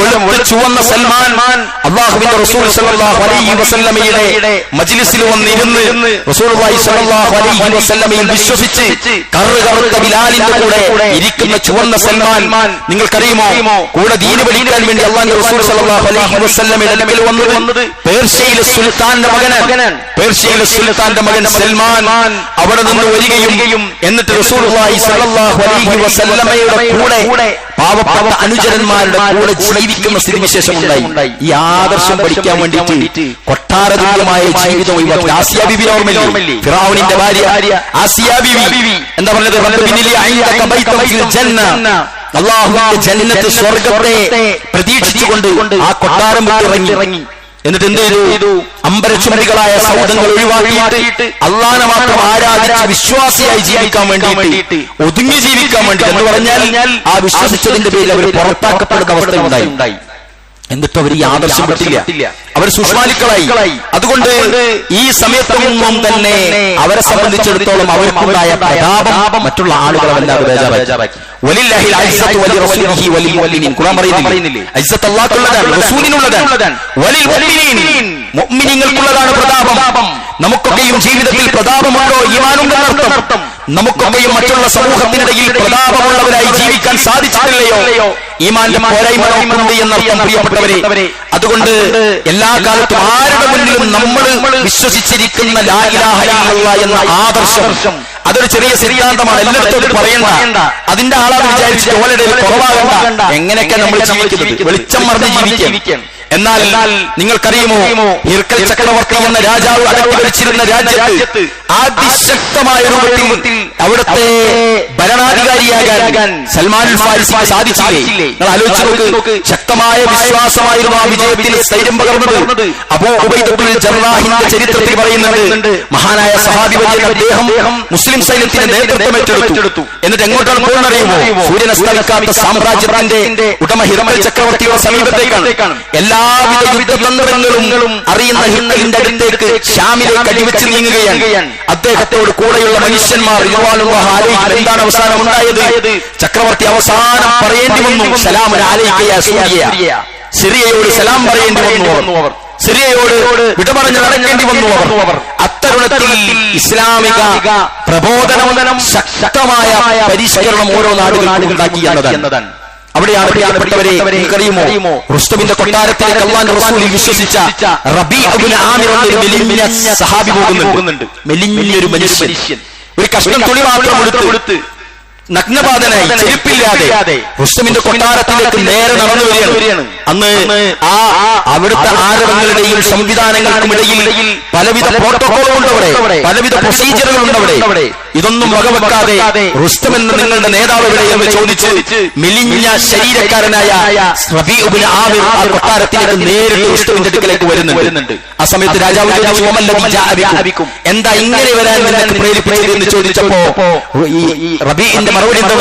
ചുവന്ന സൽമാൻ അല്ലാഹുവിന്റെ റസൂൽ സ്വല്ലല്ലാഹു അലൈഹി വസല്ലമയുടെ മജ്ലിസിൽ വന്നിരുന്ന് റസൂലുള്ളാഹി സ്വല്ലല്ലാഹു അലൈഹി വസല്ലമയിൽ വിശ്വസിച്ച് കറുകറുത്ത ബിലാലിന്റെ കൂടെ ഇരിക്കുന്ന ചുവന്ന സൽമാൻ നിങ്ങൾക്കറിയുമോ? കൂടെ ദീന് പഠിക്കാൻ വേണ്ടി അല്ലാഹുവിന്റെ റസൂൽ സ്വല്ലല്ലാഹു അലൈഹി വസല്ലമയുടെ അടുക്കൽ വന്നത് പേർഷ്യയിലെ സുൽത്താന്റെ മകൻ സൽമാൻ അവിടെ നിന്ന് വരികയും എന്നിട്ട് റസൂലുള്ളാഹി സ്വല്ലല്ലാഹു അലൈഹി വസല്ലമയുടെ കൂടെ പാവപ്പെട്ട അനുചരന്മാരുടെ കൂടെ ജീവിക്കുന്ന സ്ഥിതിവിശേഷം ഉണ്ടായി. ഈ ആദർശം പഠിക്കാൻ വേണ്ടിയിട്ട് കൊട്ടാരതുല്യമായ ജീവിതം ഒഴിവാക്കി. ആസിയ ബീബി ഓർമ്മയില്ലേ? ഫിറഔനിന്റെ ഭാര്യ ആസിയ ബീബി എന്താ പറഞ്ഞത്? അല്ലാഹുവിന്റെ ജന്നത്ത്, സ്വർഗ്ഗത്തെ പ്രതീക്ഷിച്ചുകൊണ്ട് ആ കൊട്ടാരം ഇറങ്ങി. എന്നിട്ട് എന്ത് ചെയ്തു? അമ്പരച്ചുമരികളായ സൗധങ്ങൾ ഒഴിവാക്കിയിട്ട് അല്ലാഹനെ മാത്രം ആരാധിച്ച് വിശ്വാസിയായി ജീവിക്കാൻ വേണ്ടിയിട്ട്, ഒതുങ്ങി ജീവിക്കാൻ വേണ്ടി എന്ന് പറഞ്ഞാൽ ആ വിശ്വസിച്ചതിന്റെ പേരിൽ അവർ പുറത്താക്കപ്പെടുന്ന അവസ്ഥ ഉണ്ടായി. എന്നിട്ട് അവർ ഈ ആദർശം പറ്റില്ല, അവർ സുഷ്മാലിക്കളായി. അതുകൊണ്ട് ഈ സമയത്തൊന്നും തന്നെ അവരെ സംബന്ധിച്ചിടത്തോളം അവർക്കുണ്ടായ പ്രതാപം മറ്റുള്ള ആളുകളെല്ലാം ബേജാറാക്കി. വലില്ലാഹിൽ ഇസ്സത്തു വലി റസൂലിഹി വലിൽ മുഅ്മിനീൻ. ഖുർആൻ പറയുന്നില്ലേ? ഇസ്സത്ത് അല്ലാഹുവിനുള്ളതാണ്, റസൂലിനുള്ളതാണ്, വലിൽ മുഅ്മിനീൻ, മുഅ്മിനീങ്ങൾക്കുള്ളതാണ് പ്രതാപം. നമുക്കൊക്കെയും ജീവിതത്തിൽ പ്രതാപമുണ്ടോ? ഈമാനുണ്ടെന്നർത്ഥം. നമുക്കൊക്കെയും മറ്റുള്ള സമൂഹത്തിനിടയിൽ പ്രതാപമുള്ളവരായി ജീവിക്കാൻ സാധിച്ചിട്ടില്ലയോ? ഈമാന്റെ പോരായ്മ നമുക്കുണ്ട് എന്നർത്ഥം പ്രിയപ്പെട്ടവരെ. അതുകൊണ്ട് എല്ലാ കാലത്തും ആരുടെ മുന്നിലും നമ്മൾ വിശ്വസിച്ചിരിക്കുന്ന ലാ ഇലാഹ ഇല്ലല്ലാഹ് എന്ന ആദർശം അതൊരു ചെറിയ സിദ്ധാന്തമാണ്, എല്ലായിടത്തും പറയണ്ട. അതിന്റെ ആളാണ് വിചാരിച്ചിട്ട് ഓലയുടെ കുറവാകണ്ട. എങ്ങനെയൊക്കെ നമ്മൾ ജീവിക്കുന്നത്? വെളിച്ചം മറിഞ്ഞ് ജീവിക്കാം. എന്നാൽ നിങ്ങൾക്കറിയുമോ, ഹിർക്കൽ ചക്രവർത്തി എന്ന രാജാവ് അടക്കി ഭരിച്ചിരുന്ന രാജ്യത്ത് അതിശക്തമായ രൂപത്തിൽ അവിടുത്തെ ഭരണാധികാരിയാകാൻ സൽമാനുൽ ഫാരിസിക്ക് സാധിച്ചില്ലേ? നിങ്ങൾ ആലോചിച്ച് നോക്ക്. ശക്തമായ വിശ്വാസമായിരുന്നു ആ വിജയത്തിൽ സ്ഥൈര്യം പകർന്നത്. അബൂ ഉബൈദത്തുൽ ജർറാഹിന്റെ ചരിത്രത്തിൽ പറയുന്നുണ്ട്, മഹാനായ സഹാബി വലിയ അദ്ദേഹം മുസ്ലിം സൈന്യത്തിന്റെ നേതൃത്വം ഏറ്റെടുത്തു. എന്നിട്ട് എങ്ങോട്ടാണ് പോകുന്നറിയുമോ? സൂര്യനസ്തമിക്കാത്ത സാമ്രാജ്യത്തിന്റെ ഉടമ ഹിറമൽ ചക്രവർത്തിയുടെ സമീപത്തേക്കാണ്. എല്ലാവിധ യുദ്ധതന്ത്രങ്ങളും അറിയുന്ന ഹിറ്റ്ലറിന്റെ അടുത്തേക്ക് ഷാമിലേക്ക് അടിവെച്ച് നീങ്ങുകയാണ്. അദ്ദേഹത്തോട് കൂടെയുള്ള മനുഷ്യന്മാർ എന്താണ് അവസാനം ഉണ്ടായത്? ചക്രവർത്തി അവസാനം പറയേണ്ടി വന്നു, സലാമുൻ അലൈക യാ സൂരിയ. സിറിയയോട് സലാം പറയേണ്ടി വന്നു അവർ. സിറിയയോട് വിട പറഞ്ഞ് നടക്കേണ്ടി വന്നു അവർ. അത്തരുണത്തിൽ ഇസ്ലാമിക പ്രബോധനം ശക്തമായ പരിഷ്കരണം ഓരോ നാടുകളും ഉണ്ടാക്കി എന്നതാണ്. അവിടെയാണ് പ്രിയപ്പെട്ടവരെ നിങ്ങൾക്കറിയുമോ, റുസ്തമിന്റെ കൊട്ടാരത്തിലേക്ക് അല്ലാഹുവിന്റെ റസൂലിൽ വിശ്വസിച്ച റബീഅ ഇബ്നു ആമിർ എന്നൊരു മെലിഞ്ഞ സഹാബി പോകുന്നുണ്ട്. മെലിഞ്ഞൊരു മനുഷ്യൻ, ഒരു കഷ്ണം തുണി മാത്രം എടുത്ത് നഗ്നപാതനായി ചെരുപ്പില്ലാതെ റുസ്തമിന്റെ കൊട്ടാരത്തിലേക്ക് നേരെ നടന്നു വരികയാണ്. അന്ന് അവിടുത്തെ ആചരണങ്ങളുടെയും സംവിധാനങ്ങൾക്കുമിടയിൽ പലവിധ പ്രോട്ടോകോളുണ്ട് അവിടെ, പലവിധ പ്രൊസീജിയറുകളുണ്ട് അവിടെ. ഇതൊന്നും വകവെക്കാതെ റുസ്തം എന്ന നിങ്ങളുടെ നേതാവ് എവിടെയെന്ന് ചോദിച്ച് മെലിഞ്ഞ ശരീരക്കാരനായ റബീഅ ഇബ്നു ആമിർ ആ കൊട്ടാരത്തിലേക്ക് നേരിട്ട് റുസ്തമിന്റെ അടുക്കലേക്ക് വരുന്നുണ്ട്. ആ സമയത്ത് രാജാവ് എന്താ ഇങ്ങനെ വരാൻ നിനക്ക് പ്രേരിപ്പിച്ചത് എന്ന് ചോദിച്ചപ്പോ റബീഇന്റെ മറുപടി എന്താ?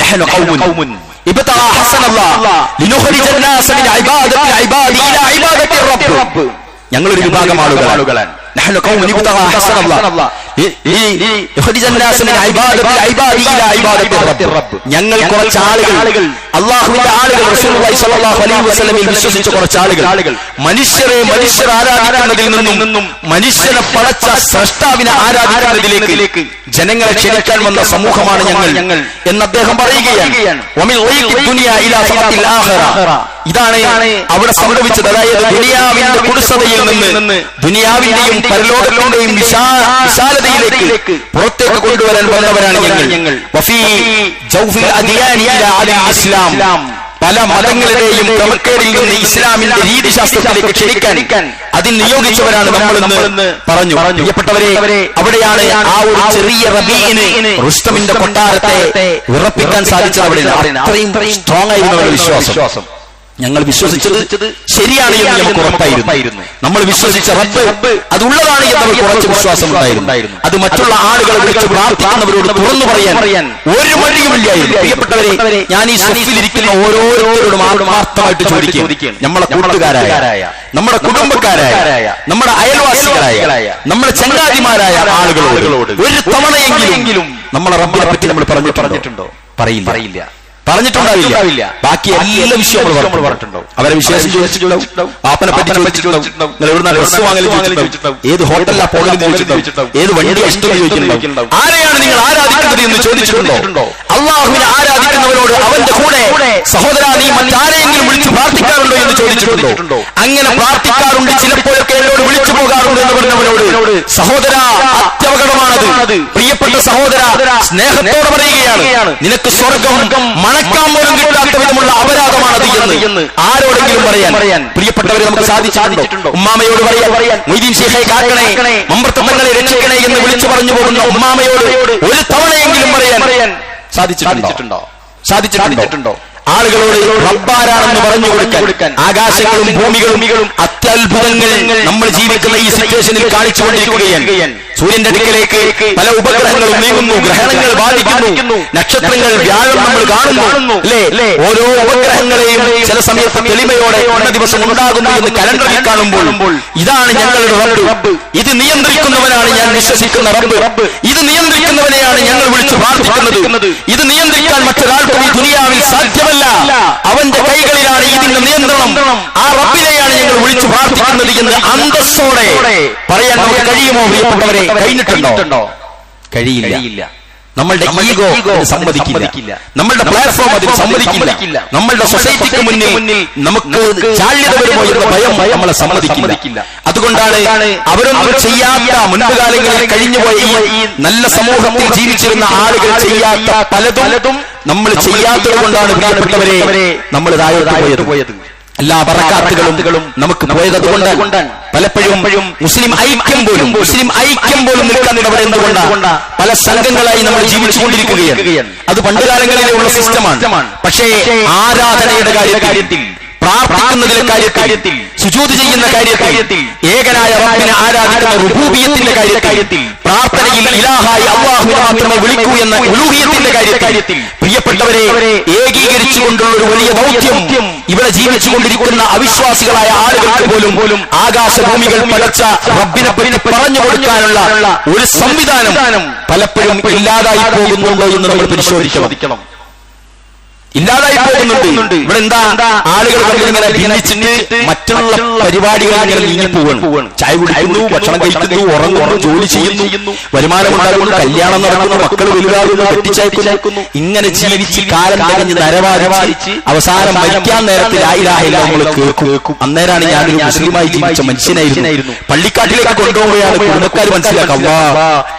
നഹ്നു ഖൗമുൻ ഇബ്തഗാ ഹസനല്ലാഹ് ലിനുഖ്രിജ അന്നാസ മിൻ ഇബാദത്തി ഇബാദി ഇലാ ഇബാദത്തി റബ്ബ്. ഞങ്ങളൊരു വിഭാഗം ആളുകളാണ്. നഹ്നു ഖൗമുൻ ഇബ്തഗാ ഹസനല്ലാഹ് ലിനുഖ്രിജ അന്നാസ മിൻ ഇബാദത്തി ഇബാദി ഇലാ ഇബാദത്തി റബ്ബ്. ഞങ്ങൾ കുറച്ച് ആളുകൾ, അല്ലാഹുവിന്റെ ആളുകൾ, റസൂലുള്ളാഹി സ്വല്ലല്ലാഹു അലൈഹി വസല്ലമയിൽ വിശ്വസിച്ച കുറച്ച് ആളുകൾ മനുഷ്യർ ആരാധിക്കുന്നതിൽ നിന്നും മനുഷ്യനെ പടച്ച സ്രഷ്ടാവിനെ ആരാധിക്കുന്നതിലേക്ക് ജനങ്ങളെ ക്ഷണിക്കാൻ വന്ന സമൂഹമാണ് ഞങ്ങൾ എന്ന് അദ്ദേഹം പറയുകയാണ്. ഇതാണ് അവിടെ സംഭവിച്ചത്. അതായത് ദുനിയാവിന്റെ കുടിസതയിൽ നിന്ന് ദുനിയാവിന്റെയും പരലോകത്തിന്റെയും വിശാലതയിലേക്ക് പുറത്തേക്ക് കൊണ്ടുവരാൻ വന്നവരാണ് ഞങ്ങൾ. പല മതങ്ങളുടെയും ക്രമക്കേടിൽ നിന്ന് ഇസ്ലാമിന്റെ രീതിശാസ്ത്രത്തിലേക്ക് ക്ഷണിക്കാൻ അതിൽ നിയോഗിച്ചവരാണ് നമ്മളെന്ന് പറഞ്ഞു. പ്രിയപ്പെട്ടവരെ, അവിടെയാണ് ആ ഒരു ചെറിയ റബീഇന് റുസ്തമിന്റെ കൊട്ടാരത്തെ വിറപ്പിക്കാൻ സാധിച്ചത്. അവിടെയാണ് അത്രയും സ്ട്രോങ് ആയിരുന്നു അവരുടെ വിശ്വാസം. ഞങ്ങൾ വിശ്വസിച്ചത് ശരിയാണ് എന്ന് നമുക്ക് ഉറപ്പായിരുന്നു. നമ്മൾ വിശ്വസിച്ച റബ്ബ് അതുള്ളതാണ് എന്നവർക്ക് ഉറച്ച വിശ്വാസം ഉണ്ടായിരുന്നു. അത് മറ്റുള്ള ആളുകളെ വിളിച്ച് പ്രാർത്ഥിക്കുന്നവരോട് തുറന്നു പറയാൻ ഒരു വഴിയുമില്ലായിരുന്നു. പ്രിയപ്പെട്ടവരെ, ഞാൻ ഈ സഫിലിരിക്കുന്ന ഓരോരുത്തരോടും ആത്മാർത്ഥമായിട്ട് ചോദിക്കുകയാണ്. നമ്മളെ കൂട്ടുകാരായ, നമ്മുടെ കുടുംബക്കാരായ, നമ്മുടെ അയൽവാസികളായ, നമ്മുടെ ചങ്ങാതിമാരായ ആളുകളോട് ഒരു തവണയെങ്കിലും നമ്മളെ റബ്ബിനെ പറ്റി നമ്മൾ പറഞ്ഞിട്ടുണ്ടോ? പറയില്ല, പറഞ്ഞിട്ടുണ്ടാവില്ല. ബാക്കി എല്ലാ വിഷയവും നമ്മൾ പറഞ്ഞിട്ടുണ്ടാവും. അവരെ വിശേഷം ചോദിച്ചിട്ടുണ്ടാവും, പാപ്പനെ പറ്റി ചോദിച്ചിട്ടുണ്ടാവും, നിങ്ങൾ എവിടുന്ന ഡ്രസ് വാങ്ങൽ ചോദിച്ചിട്ടുണ്ടാവും, ഏത് ഹോട്ടലിലാ പോകലെന്ന് ചോദിച്ചിട്ടുണ്ടാവും, ഏത് വണ്ടി ഇഷ്ടം ചോദിച്ചിട്ടുണ്ടാവും, ആരെയാണ് നിങ്ങൾ ആരാധിക്കുന്നത് എന്ന് ചോദിച്ചിട്ടുണ്ടോ? അല്ലാഹുവിനെ ആരാധിക്കുന്നവരോട് അവന്റെ കൂടെ സഹോദരാ നീ മറ്റാരെയെങ്കിലും വിളിച്ച് പ്രാർത്ഥിക്കാറുണ്ടോ എന്ന് ചോദിച്ചിട്ടുണ്ടോ? അങ്ങനെ പ്രാർത്ഥിക്കാറുണ്ട്, ചിലപ്പോഴൊക്കെ എന്നോട് വിളിച്ചു പോകാറുണ്ട് എന്ന് പറഞ്ഞവരോട് സഹോദരാ അത്യപകടമാണത്. പ്രിയപ്പെട്ട സഹോദരാ, സ്നേഹത്തോടെ പറയുകയാണ്, നിനക്ക് സ്വർഗം മണക്കാൻ പോലും കിട്ടാത്ത വിധമുള്ള അപരാധമാണത് എന്ന് ആരോടെങ്കിലും പറയാൻ പ്രിയപ്പെട്ടവരെ നമുക്ക് സാധിച്ചിട്ടുണ്ടോ? ഉമ്മാമയോട് പറയാൻ, മൊയ്തീൻ ശൈഖേ കാക്കണേ, മമ്പർത്തങ്ങളെ രക്ഷിക്കണേ എന്ന് വിളിച്ചു പറഞ്ഞു പോകുന്ന ഉമ്മാമയോട് ഒരു തവണയെങ്കിലും പറയാൻ സാധിച്ചിട്ടുണ്ടോ? ആളുകളോട് റബ്ബാരാണെന്ന് പറഞ്ഞു കൊടുക്കാൻ ആകാശങ്ങളും ഭൂമികളും അത്യത്ഭുതങ്ങൾ നമ്മൾ ജീവിക്കുന്ന ഈ സിറ്റുവേഷനിൽ കാണിച്ചുകൊണ്ടിരിക്കുകയാണ്. സൂര്യന്റെ അടുക്കലേക്ക് പല ഉപഗ്രഹങ്ങളും നീങ്ങുന്നു, ഗ്രഹണങ്ങൾ ബാധിക്കുന്നു, നക്ഷത്രങ്ങൾ വ്യാഴം നമ്മൾ കാണുന്നു അല്ലേ? ഓരോ ഉപഗ്രഹങ്ങളെയും ചില സമയത്ത് തെളിമയോടെ ഒന്ന ദിവസം ഉണ്ടാകുന്നു എന്ന് കലണ്ടറിൽ കാണുമ്പോൾ ഇതാണ് ഞങ്ങളുടെ റബ്ബ്, ഇത് നിയന്ത്രിക്കുന്നവനാണ് ഞാൻ വിശ്വസിക്കുന്ന റബ്ബ്, ഇത് നിയന്ത്രിക്കുന്നവനെയാണ് ഞങ്ങൾ വിളിച്ചു പ്രാർത്ഥിക്കുന്നത്, ഇത് നിയന്ത്രിക്കാൻ മറ്റൊരാൾക്കും ഈ ദുനിയാവിൽ സാധ്യമല്ല. അവന്റെ കൈകളിലാണ് ഇതിന്റെ നിയന്ത്രണം. ആ റബ്ബിനെയാണ് ഞങ്ങൾ വിളിച്ചു പ്രാർത്ഥിക്കുന്നത് എന്ന് അന്തസ്സോടെ പറയാൻ നമുക്ക് കഴിയുമോ? പ്രിയപ്പെട്ടവരെ, കഴിഞ്ഞിട്ടുണ്ടോ? കഴിയില്ല. നമ്മളുടെ ഈഗോ സമ്മതിക്കില്ല, നമ്മളുടെ പ്ലാറ്റ്ഫോം അതിന് സമ്മതിക്കില്ല, നമ്മളുടെ സൊസൈറ്റിക്ക് മുന്നിൽ നമുക്ക് ചാള്യത വരുമോ എന്ന ഭയം നമ്മളെ സമ്മതിക്കില്ല. അതുകൊണ്ടാണ് അവരൊന്നും ചെയ്യാത്ത, മുൻപുകാലങ്ങളിൽ കഴിഞ്ഞുപോയ ഈ നല്ല സമൂഹത്തിൽ ജീവിച്ചിരുന്ന ആളുകൾ ചെയ്യാത്ത പലതും നമ്മൾ ചെയ്യാത്തത് കൊണ്ടാണ് പ്രിയപ്പെട്ടവരെ നമ്മൾ താഴോട്ട് പോയത്. എല്ലാ ബറകാത്തുകളും നമുക്ക് പോയത് അതുകൊണ്ടാണ്. പലപ്പോഴും മുസ്ലിം ഐക്യം പോലും നിൽക്കാനിടവരെ എന്തുകൊണ്ടാണ്? പല സംഘങ്ങളായി നമ്മൾ ജീവിച്ചുകൊണ്ടിരിക്കുകയാണ്. അത് പണ്ടുകാലങ്ങളിലുള്ള സിസ്റ്റമാണ്. പക്ഷേ ആരാധനയുടെ കാര്യത്തിൽ, പ്രാർത്ഥിക്കുന്നതിലെ കാര്യത്തിൽ, സുജൂദ് ചെയ്യുന്ന കാര്യത്തിൽ, ഏകനായ റബ്ബിനെ ആരാധിക്കുന്ന റുബൂബിയത്തിന്റെ കാര്യത്തിൽ, പ്രാർത്ഥനയിൽ ഇലാഹായി അല്ലാഹുവിനെ മാത്രമേ വിളിക്കൂ എന്ന ഉലൂഹിയത്തിന്റെ കാര്യത്തിൽ, പ്രിയപ്പെട്ടവരെ, ഏകീകരിച്ചുകൊണ്ടുള്ള ഒരു വലിയ ദൗത്യം ഇവിടെ ജീവിച്ചുകൊണ്ടിരിക്കുന്ന അവിശ്വാസികളായ ആളുകൾക്ക് പോലും ആകാശഭൂമികൾ പടച്ച റബ്ബിനെ പറ്റി പറഞ്ഞു കൊടുക്കാനുള്ള ഒരു സംവിധാനം പലപ്പോഴും ഇല്ലാതായി പോകുന്നുണ്ടോ എന്ന് നമ്മൾ പരിശോധിക്കണം. ഇല്ലാതായി പോകുന്നുണ്ട്. ഇവിടെ എന്താ, ആളുകൾ ഇങ്ങനെ ഭിന്നിച്ചിട്ട് മറ്റുള്ള പരിപാടികൾ ഇങ്ങനെ നീങ്ങിപ്പോവാണ്. ചായ കുടിക്കുന്നു, ഭക്ഷണം കഴിക്കുന്നു, ഉറങ്ങുന്നു, ജോലി ചെയ്യുന്നു, വരുമാനമുണ്ടാകുന്നു, കല്യാണം നടക്കുന്നു, മക്കൾ വലുതാകുന്നു, കെട്ടിച്ചയക്കുന്നു, ഇങ്ങനെ ജീവിച്ച് കാലം കഴിഞ്ഞ് നരവാദിച്ച് അവസാനം മരിക്കാൻ നേരത്തിൽ ലാ ഇലാഹ ഇല്ലല്ലാഹ് നമ്മൾ കേൾക്കും. അന്നേരമാണ് ഞാനൊരു മുസ്ലിമായി ജീവിച്ച മനുഷ്യനായിരുന്നു. പള്ളിക്കാട്ടിലേക്ക് കൊണ്ടുപോവുകയാണ് കുടുംബക്കാർ മനസ്സിലാക്കാം,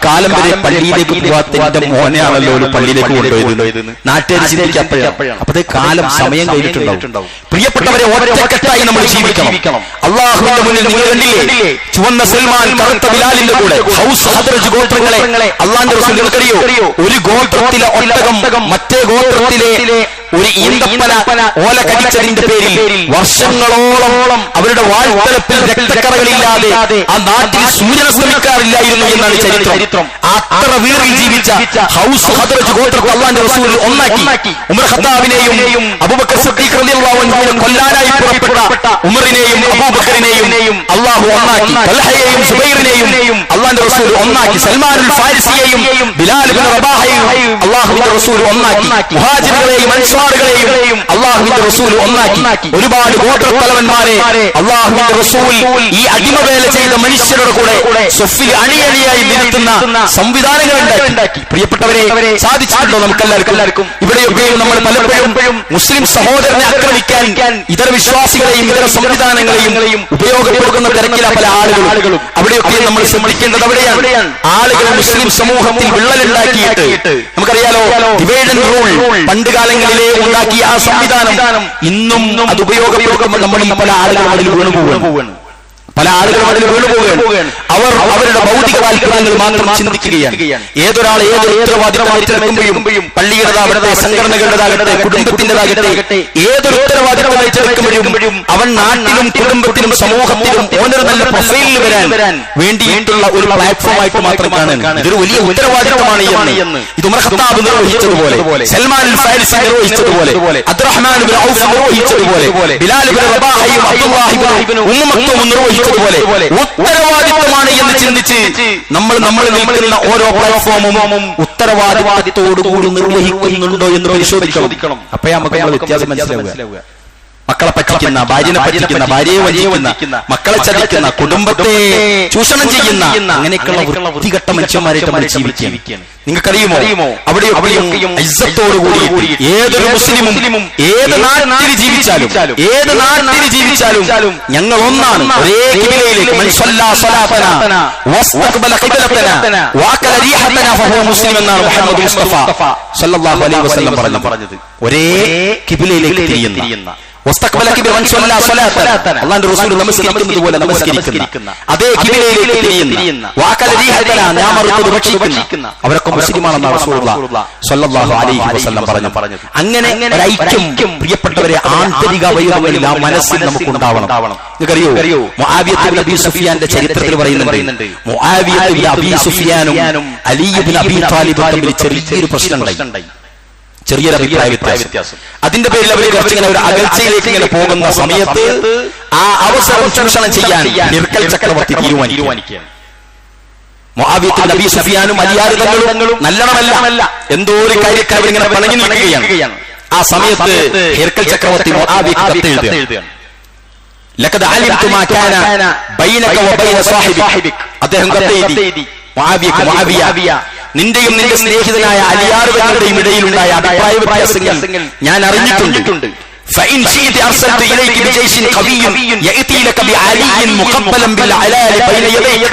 കാലം വരെ പള്ളിയിലേക്ക് പോവാത്ത എന്റെ മോനെയാണല്ലോ ഒരു പള്ളിയിലേക്ക് കൊണ്ടുപോയത്. നാട്ടുകാർ ചിന്തിക്കപ്പോഴാണ്. അപ്പത്തെ കാലം സമയം കഴിഞ്ഞിട്ടുണ്ടാവും. പ്രിയപ്പെട്ടവരെ, ഒറ്റക്കെട്ടായി നമ്മൾ ജീവിക്കണം. അല്ലാഹുവിന്റെ മുന്നിൽ നിങ്ങൾ കണ്ടില്ലേ, ചുവന്ന സൽമാൻ കറുത്ത ബിലാലിന്റെ കൂടെ ഹൗസ് ഹദ്റജ് ഗോത്രങ്ങളെ അല്ലാഹുവിന്റെ റസൂലിനറിയോ, ഒരു ഗോത്രത്തിലെ ഒട്ടകം മറ്റേ ഗോത്രത്തിലെ ഒരു ഈന്തപ്പന ഓല കടിച്ചതിന്റെ പേരിൽ വർഷങ്ങളോളം അവരുടെ വാഴ്ത്തലത്തിൽ രക്തക്കറകളില്ലാതെ ആ നാട്ടിൽ സൂര്യനസ്തമിക്കാറില്ലായിരുന്നു എന്നാണ് ചരിത്രം. അത്ര വീറിൽ ജീവിച്ച ഹൗസ് ഹദ്റജ് ഗോത്രത്തെ അല്ലാഹുവിന്റെ റസൂൽ ഒന്നാക്കി. ഉമർ ഖത്താബിനെയും അബൂബക്കർ സിദ്ദീഖ് റളിയല്ലാഹു അൻഹുവിനെ കൊല്ലാനായി പുറപ്പെട്ട ഉമറിനെയും അബൂബക്കറിനെയും അല്ലാഹു ഒന്നാക്കി. തൽഹയെയും സുബൈറിനെയും അല്ലാഹുവിന്റെ റസൂൽ ഒന്നാക്കി. സൽമാനുൽ ഫാരിസിയെയും ബിലാൽ ഇബ്നു റബാഹയെയും അല്ലാഹുവിന്റെ റസൂൽ ഒന്നാക്കി. മുഹാജിറുകളെയും അൻസ്വാറുകളെയും അല്ലാഹുവിന്റെ റസൂൽ ഒന്നാക്കി. ഒരുപാട് ഗോത്രത്തലവന്മാരെ അല്ലാഹുവിന്റെ റസൂൽ ഈ അടിമവേല ചെയ്ത മനുഷ്യരുടെ കൂടെ സ്വഫിൽ അണിയണിയായി നിരത്തുന്ന സംവിധാനങ്ങൾ ഉണ്ടാക്കി. പ്രിയപ്പെട്ടവരെ, സാധിച്ചിട്ടുണ്ടോ നമുക്കെല്ലാവർക്കും? ഇവിടെയൊക്കെയും നമ്മൾ പലപ്പോഴും മുസ്ലിം സഹോദരനെ ആക്രമിക്കാൻ ഇതര വിശ്വാസികളെയും ഇതര സംവിധാനങ്ങളെയും ഉപയോഗപ്പെടുത്തുന്ന തിരക്കില പല ആളുകളും. അവിടെയൊക്കെ നമ്മൾ ശ്രദ്ധിക്കേണ്ടത് അവിടെയാണ്. ആളുകൾ മുസ്ലിം സമൂഹത്തിൽ വിള്ളലുണ്ടാക്കിയിട്ട്, നമുക്കറിയാലോ, ഡിവൈഡ് ആൻഡ് റൂൾ പണ്ട് കാലങ്ങളിലെ ഉണ്ടാക്കിയ ആ സംവിധാനം ഇന്നും അത് ഉപയോഗപ്പെടുത്തുമ്പോൾ നമ്മൾ പല ആളുകളും അതിൽ വീണുപോവുകയാണ്. അവർ അവരുടെ ഭൗതിക താല്പര്യങ്ങൾ മാത്രം ചിന്തിക്കുകയാണ്. ഏതൊരാൾ ഏതൊരു ഉത്തരവാദിത്തം ഏറ്റെടുക്കുമ്പോഴും, പള്ളിയുടേതാകട്ടെ, സംഘടനകളുടേതാകട്ടെ, കുടുംബത്തിൻ്റെതാകട്ടെ, ഏതൊരു ഉത്തരവാദിത്തം ഏറ്റെടുക്കുമ്പോഴും അവൻ നാട്ടിലും കുടുംബത്തിലും സമൂഹത്തിലും ഓനൊരു നല്ല പ്രൊഫൈലിൽ വരാൻ വേണ്ടിയിട്ടുള്ള ഒരു പ്ലാറ്റ്ഫോം ആയിട്ട് മാത്രം കാണാൻ ഇതൊരു വലിയ ഉത്തരവാദിത്തമാണ് എന്ന് ഇത് ഉമർ ഖത്താബ് നിർവഹിച്ചതുപോലെ, സൽമാൻ ഫാരിസി നിർവഹിച്ചതുപോലെ, അബ്ദുറഹ്മാൻ ഇബ്നു ഔഫ് നിർവഹിച്ചതുപോലെ, ബിലാൽ ഇബ്നു റബാഹയും അബ്ദുല്ലാഹി ഇബ്നു ഉമ്മ മക്തൂം നിർവഹിച്ചതുപോലെ ഉത്തരവാദിത്തമാണ് എന്ന് ചിന്തിച്ച് നമ്മൾ നിൽക്കുന്ന ഓരോ പ്ലാറ്റ്ഫോമും ഉത്തരവാദിത്തത്തോടുകൂടി നിർവഹിക്കുന്നുണ്ടോ എന്ന് പരിശോധിക്കണം. അപ്പോഴേ നമുക്ക് വ്യത്യാസം മനസ്സിലാവുക. മക്കളെ പറ്റിക്കുന്ന, ഭാര്യനെ പറ്റിക്കുന്ന, ഭാര്യയെ വഞ്ചിക്കുന്ന, മക്കളെ ചതിക്കുന്ന, കുടുംബത്തെ ചൂഷണം ചെയ്യുന്ന അങ്ങനെയൊക്കെയുള്ള വൃത്തികെട്ട മനുഷ്യന്മാരായിട്ട് നമ്മൾ ജീവിക്കുകയാണ്. നിങ്ങൾക്കറിയുമോ, അവിടെയൊക്കെയും ഇസ്സത്തോടുകൂടി ഏതൊരു മുസ്ലിമും ഏത് നാട്ടിൽ ജീവിച്ചാലും ഞങ്ങൾ ഒന്നാണ്, ഒരേ ഖിബലയിലേക്ക് മൻ സല്ലല്ലാ സ്വലാത്തന വസ്തഖബല ഖിബലതന വഅകല റീഹതന ഫഹുവ മുസ്ലിം എന്നാണ് മുഹമ്മദ് മുസ്തഫ സല്ലല്ലാഹു അലൈഹി വസല്ലം പറഞ്ഞത്. ഒരേ ഖിബലയിലേക്ക് തിരിയുന്ന, അല്ലാഹുവിന്റെ റസൂൽ നമസ്കരിക്കുന്നത് പോലെ നമസ്കരിക്കുന്ന, അതേ ഖിബലയിലേക്ക് തിരിയുന്ന, അവരൊക്കെ മുസ്ലിമാണെന്നാണ് റസൂലുള്ളാഹി സ്വല്ലല്ലാഹു അലൈഹി വസല്ലം പറഞ്ഞത്. അങ്ങനെ ഒരു ഐക്യം പ്രിയപ്പെട്ടവരെ ആന്തരിക വൈരങ്ങളിൽ ആ മനസ്സിൽ നമുക്കുണ്ടാവണം. നിങ്ങൾക്കറിയോ, മുആവിയ ഇബ്നു അബീ സുഫിയാന്റെ ചരിത്രത്തിൽ പറയുന്നുണ്ട്, മുആവിയ ഇബ്നു അബീ സുഫിയാനും അലി ഇബ്നു അബീ താലിബും തമ്മിൽ ചെറിയൊരു പ്രശ്നമുണ്ടായി, ചെറിയൊരു അഭിപ്രായ വ്യത്യാസം. അതിന്റെ പേരിൽ അവർ കുറച്ചിങ്ങനെ ഒരു അകൽച്ചയിലേക്ക് ഇങ്ങനെ പോകുന്ന സമയത്ത് ആ അവസരം ചൂഷണം ചെയ്യാൻ ഹിർക്കൽ ചക്രവർത്തി തീരുമാനിക്കുകയാണ്. മുആവിയ ഇബ്നു അബീ സുഫിയാനും അലിയാർ തങ്ങളും നല്ലവണ്ണമല്ല എന്തോ ഒരു കാര്യത്തിൽ അവരിങ്ങനെ പണങ്ങി നിൽക്കുകയാണ്. ആ സമയത്ത് ഹിർക്കൽ ചക്രവർത്തി മുആവിയക്ക് കത്തെഴുതുകയാണ്. ലഖദ് അലിംതു മാ കാന ബൈനക വബൈന സാഹിബിക്. അദ്ദേഹം കത്തെഴുതി, മുആവിയ, നിന്റെയും നിന്റെ സ്നേഹിതനായ അലിയാറുകളുടെയും ഇടയിലുണ്ടായ അഭിപ്രായ വ്യത്യാസങ്ങൾ ഞാൻ അറിഞ്ഞിട്ടുണ്ട്. فإن شئت أرسلت إليك بجيش قوي يأتي لك بعلي مقبلا بالعلال بين يديك.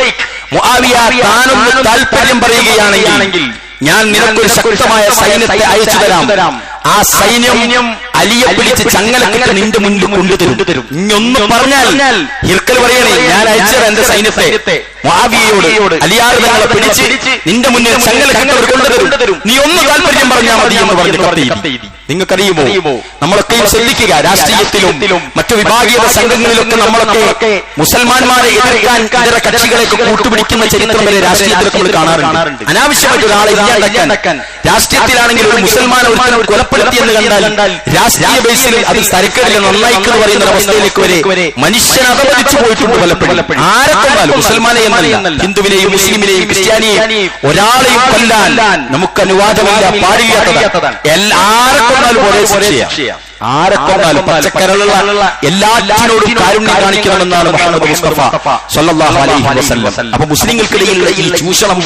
മുആവിയ, താനൊന്ന് താല്പര്യം പറയുകയാണെങ്കിൽ ഞാൻ നിനക്കൊരു ശക്തമായ സൈന്യത്തെ അയച്ചു തരാം. ആ സൈന്യം അലിയെ പിടിച്ച് ചങ്ങലക്കിട്ട് നിന്റെ മുന്നിൽ കൊണ്ടുതരും. ഇങ്ങൊന്നും പറഞ്ഞാൽ ഹിർക്കൽ പറയണേ, ഞാൻ അയച്ചത് എന്റെ സൈന്യത്തെ മുആവിയയോട് അലിയാർ തങ്ങളെ പിടിച്ച് നിന്റെ മുന്നിൽ ചങ്ങലക്കിട്ട് കൊണ്ടുതരും, നീ ഒന്ന് താല്പര്യം പറഞ്ഞാൽ മതി എന്ന് പറഞ്ഞു. നിങ്ങൾക്കറിയുമോ, നമ്മളൊക്കെ ശ്രദ്ധിക്കുക, രാഷ്ട്രീയത്തിലും മറ്റു വിഭാഗീയ സംഘങ്ങളിലൊക്കെ നമ്മളൊക്കെ മുസൽമാന്മാരെ എതിർക്കാൻ ഇതര കക്ഷികളെയൊക്കെ കൂട്ടുപിടിക്കുന്ന ചരിത്രം വരെ രാഷ്ട്രീയത്തിലൊക്കെ നമ്മൾ കാണാറുണ്ട്. അനാവശ്യമായിട്ട് ഒരാളെ ഇല്ലാണ്ടാക്കാൻ രാഷ്ട്രീയത്തിലാണെങ്കിൽ ഒരു മുസൽമാനെ ഒരുത്തനെ കൊലപ്പെടുത്തിയെന്ന് കണ്ടാൽ രാഷ്ട്രീയ ബേസിൽ അത് തരക്കേടില്ല നന്നായിക്കെന്ന് പറയുന്ന അവസ്ഥയിലേക്ക് വരെ മനുഷ്യൻ അപകടിച്ചു പോയിട്ടുണ്ട് പലപ്പോഴും. ആരെ കൊണ്ടാലും മുസൽമാനെ എന്നല്ല, ഹിന്ദുവിനെയും മുസ്ലിമിനെയും ക്രിസ്ത്യാനിയെയും ഒരാളെയും കൊല്ലാൻ നമുക്ക് അനുവാദമില്ല, പാടില്ലാത്തതാണ്. ആരെ കൊണ്ടാലും ഒരേ ശിക്ഷയാണ്. ആരെ കൊണ്ടാലും പച്ചക്കരളുള്ള എല്ലാറ്റിനോടും കാരുണ്യം കാണിക്കണമെന്നാണ് മുഹമ്മദ് മുസ്തഫ സ്വല്ലല്ലാഹു അലൈഹി വസല്ലം. അപ്പൊ മുസ്ലിങ്ങൾക്കിടയിലുള്ള ഈ ചൂഷണം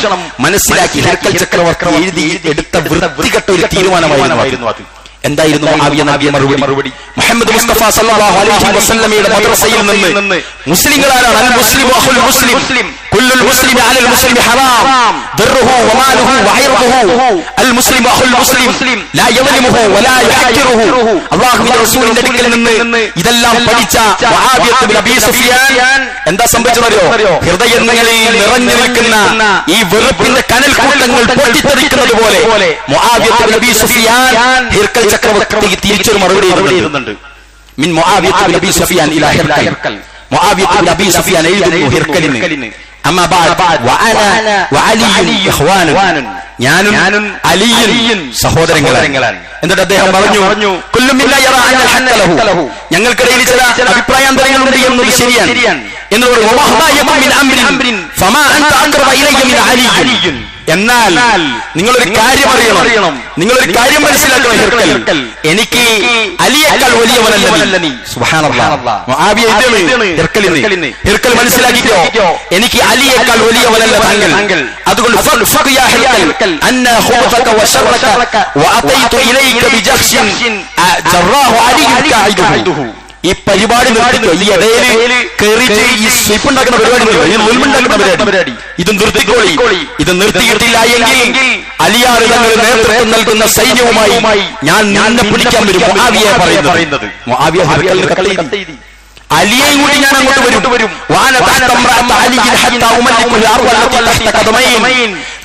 മനസ്സിലാക്കി ഹിർക്കൽ ചക്രവർത്തി എഴുതി എടുത്ത വൃത്തികെട്ട ഒരു തീരുമാനമായിരുന്നു അത്. എന്തായിരുന്നു മുആവിയ നബിയുടെ മറുപടി? മുഹമ്മദ് മുസ്തഫ സല്ലല്ലാഹു അലൈഹി വസല്ലമയുടെ മദ്രസയിൽ നിന്ന് മുസ്ലിങ്ങളാണ് അൽ മുസ്ലിമു അഖുൽ മുസ്ലിം കുല്ലുൽ മുസ്ലിമി അലൽ മുസ്ലിമി ഹറാം ദർറുഹു വമാലുഹു വഇർദുഹു അൽ മുസ്ലിമു അഖുൽ മുസ്ലിം ലാ യദ്ലിമുഹു വലാ യഹ്കിറുഹു. അല്ലാഹുവിന്റെ റസൂലിന്റെ അടുക്കൽ നിന്ന് ഇതെല്ലാം പഠിച്ച മുആവിയ ഇബ്നു അബീ സുഫിയാൻ എന്താ സംഭവിച്ചതറിയോ? ഹൃദയങ്ങളിൽ നിറഞ്ഞു നിൽക്കുന്ന ഈ വെറുപ്പിന്റെ കനൽക്കൂട്ടങ്ങൾ പൊട്ടിത്തെറിക്കുന്നത് പോലെ മുആവിയ ഇബ്നു അബീ സുഫിയാൻ ഹിർക്കൽ ചക്രവർത്തിക്ക് തിരിച്ചൊരു മറുപടി എഴുതുന്നുണ്ട്. മിൻ മുആവിയ ഇബ്നു അബീ സുഫിയാൻ ഇലാ ഹിർക്കൽ. മുആവിയ ഇബ്നു അബീ സുഫിയാൻ എഴുതുന്നു ഹിർക്കലിന്, അമ്മാ ബഅദ് വഅന വഅലി ഇഖ്വാനുൻ, ഞാനും അലിയും സഹോദരങ്ങളാണ്. എന്നിട്ട് അദ്ദേഹം പറഞ്ഞു, കുല്ലും മിന്നാ യറാ അന്നൽ ഹഖ ലഹു, ഞങ്ങൾക്കിടയിൽ ചില അഭിപ്രായാന്തരങ്ങളുണ്ട് എന്നത് ശരിയാണ്. എന്നോട് എന്നാൽ നിങ്ങളൊരു കാര്യം അറിയണം, നിങ്ങളൊരു കാര്യം മനസ്സിലാക്കണം ഹിർക്കൽ, എനിക്ക് അലിയേക്കാൾ വലിയവനല്ല നീ. സുബ്ഹാനല്ലാഹ്. ഹിർക്കൽ മനസ്സിലാക്കിക്കോ, എനിക്ക് അലിയേക്കാൾ വലിയവനല്ല താങ്കൾ. അതുകൊണ്ട് ഈ പരിപാടി നിർത്തിക്കോ. ഈ ഇടയിൽ കയറിയിട്ട് ഈ സ്വീപ്പുണ്ടാക്കുന്ന പരിപാടി ഇത് നിർത്തിക്കോളി. ഇത് നിർത്തിയിട്ടില്ല എങ്കിൽ അലിയാർ തങ്ങൾ നേതൃത്വം നൽകുന്ന സൈന്യവുമായി ഞാൻ നിന്നെ പിടിക്കാൻ വരും. മുആവിയ പറയുന്നത്. മുആവിയ അലിയെയും കൂടി ഞാൻ അങ്ങോട്ട് വരും.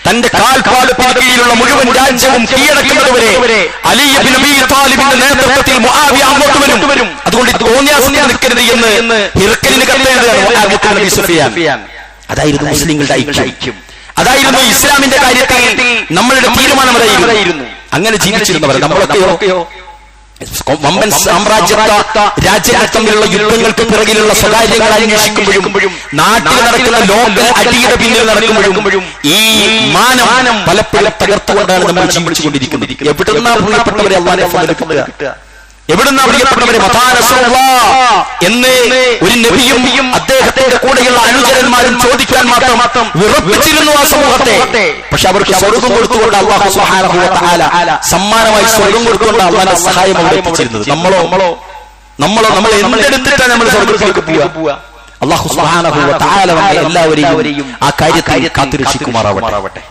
തന്റെ കാൽപാട് പാതയിലുള്ള മുഴുവൻ രാജ്യവും കീഴടക്കുന്നതുവരെ അലി ഇബ്നു അബീ ത്വാലിബിന്റെ നേതൃത്വത്തിൽ മുആവിയ അങ്ങോട്ട് വരും. അതുകൊണ്ട് തോന്നിയാസത്തിൽ നിൽക്കരുത് എന്ന് ഹിർക്കലിന് കത്തെഴുതുകയാണ് മുആവിയ ഇബ്നു അബീ സുഫിയാൻ. അതായിരുന്നു മുസ്ലിങ്ങളുടെ ഐക്യം, അതായിരുന്നു ഇസ്ലാമിന്റെ കാര്യത്തിൽ നമ്മളുടെ തീരുമാനമായിരുന്നു. അങ്ങനെ ജീവിച്ചിരുന്നവർ നമ്മളൊക്കെയോ വമ്പൻ രാജ്യങ്ങൾ തമ്മിലുള്ള യുദ്ധങ്ങൾക്ക് പിറകിലുള്ള സ്വകാര്യങ്ങൾ അന്വേഷിക്കുമ്പോഴും നാട്ടിൽ നടക്കുന്ന ലോക്കൽ അടിയുടെ പിന്നിൽ നടക്കുമ്പോഴും ഈ മാനം പലപ്പോഴും തകർത്തുകൊണ്ടാണ് നമ്മൾ ജീവിച്ചുകൊണ്ടിരിക്കുന്നത്. എവിടുന്നാണ് പ്രിയപ്പെട്ടവരെ അല്ലാഹുവിന്റെ ഫضل കിട്ടുക? എവിടുന്നാ പ്രിയപ്പെട്ടവരെ എന്ന് ഒരു നബിയും അദ്ദേഹത്തിന്റെ കൂടെയുള്ള അനുചരന്മാരും ചോദിക്കാൻ മാത്രം വിറപ്പിച്ചിരുന്നു ആ സമൂഹത്തെ. പക്ഷെ അവർക്ക് സ്വർഗം കൊടുത്തുകൊണ്ട് അല്ലാഹു സുബ്ഹാനഹു വ തആല സമ്മാനമായി സ്വർഗം കൊടുത്തുകൊണ്ട് അല്ലാഹുവിന്റെ സഹായം അവതരിപ്പിച്ചിരുന്നത്. നമ്മളോ നമ്മൾ എന്തെടുത്തിട്ടാണ് നമ്മൾ സ്വർഗത്തിലേക്ക് പോവുക? അല്ലാഹു സുബ്ഹാനഹു വ തആല നമ്മളെ എല്ലാവരെയും ആ കാര്യത്തിൽ കാത്തുരക്ഷിക്കുമാറാവട്ടെ.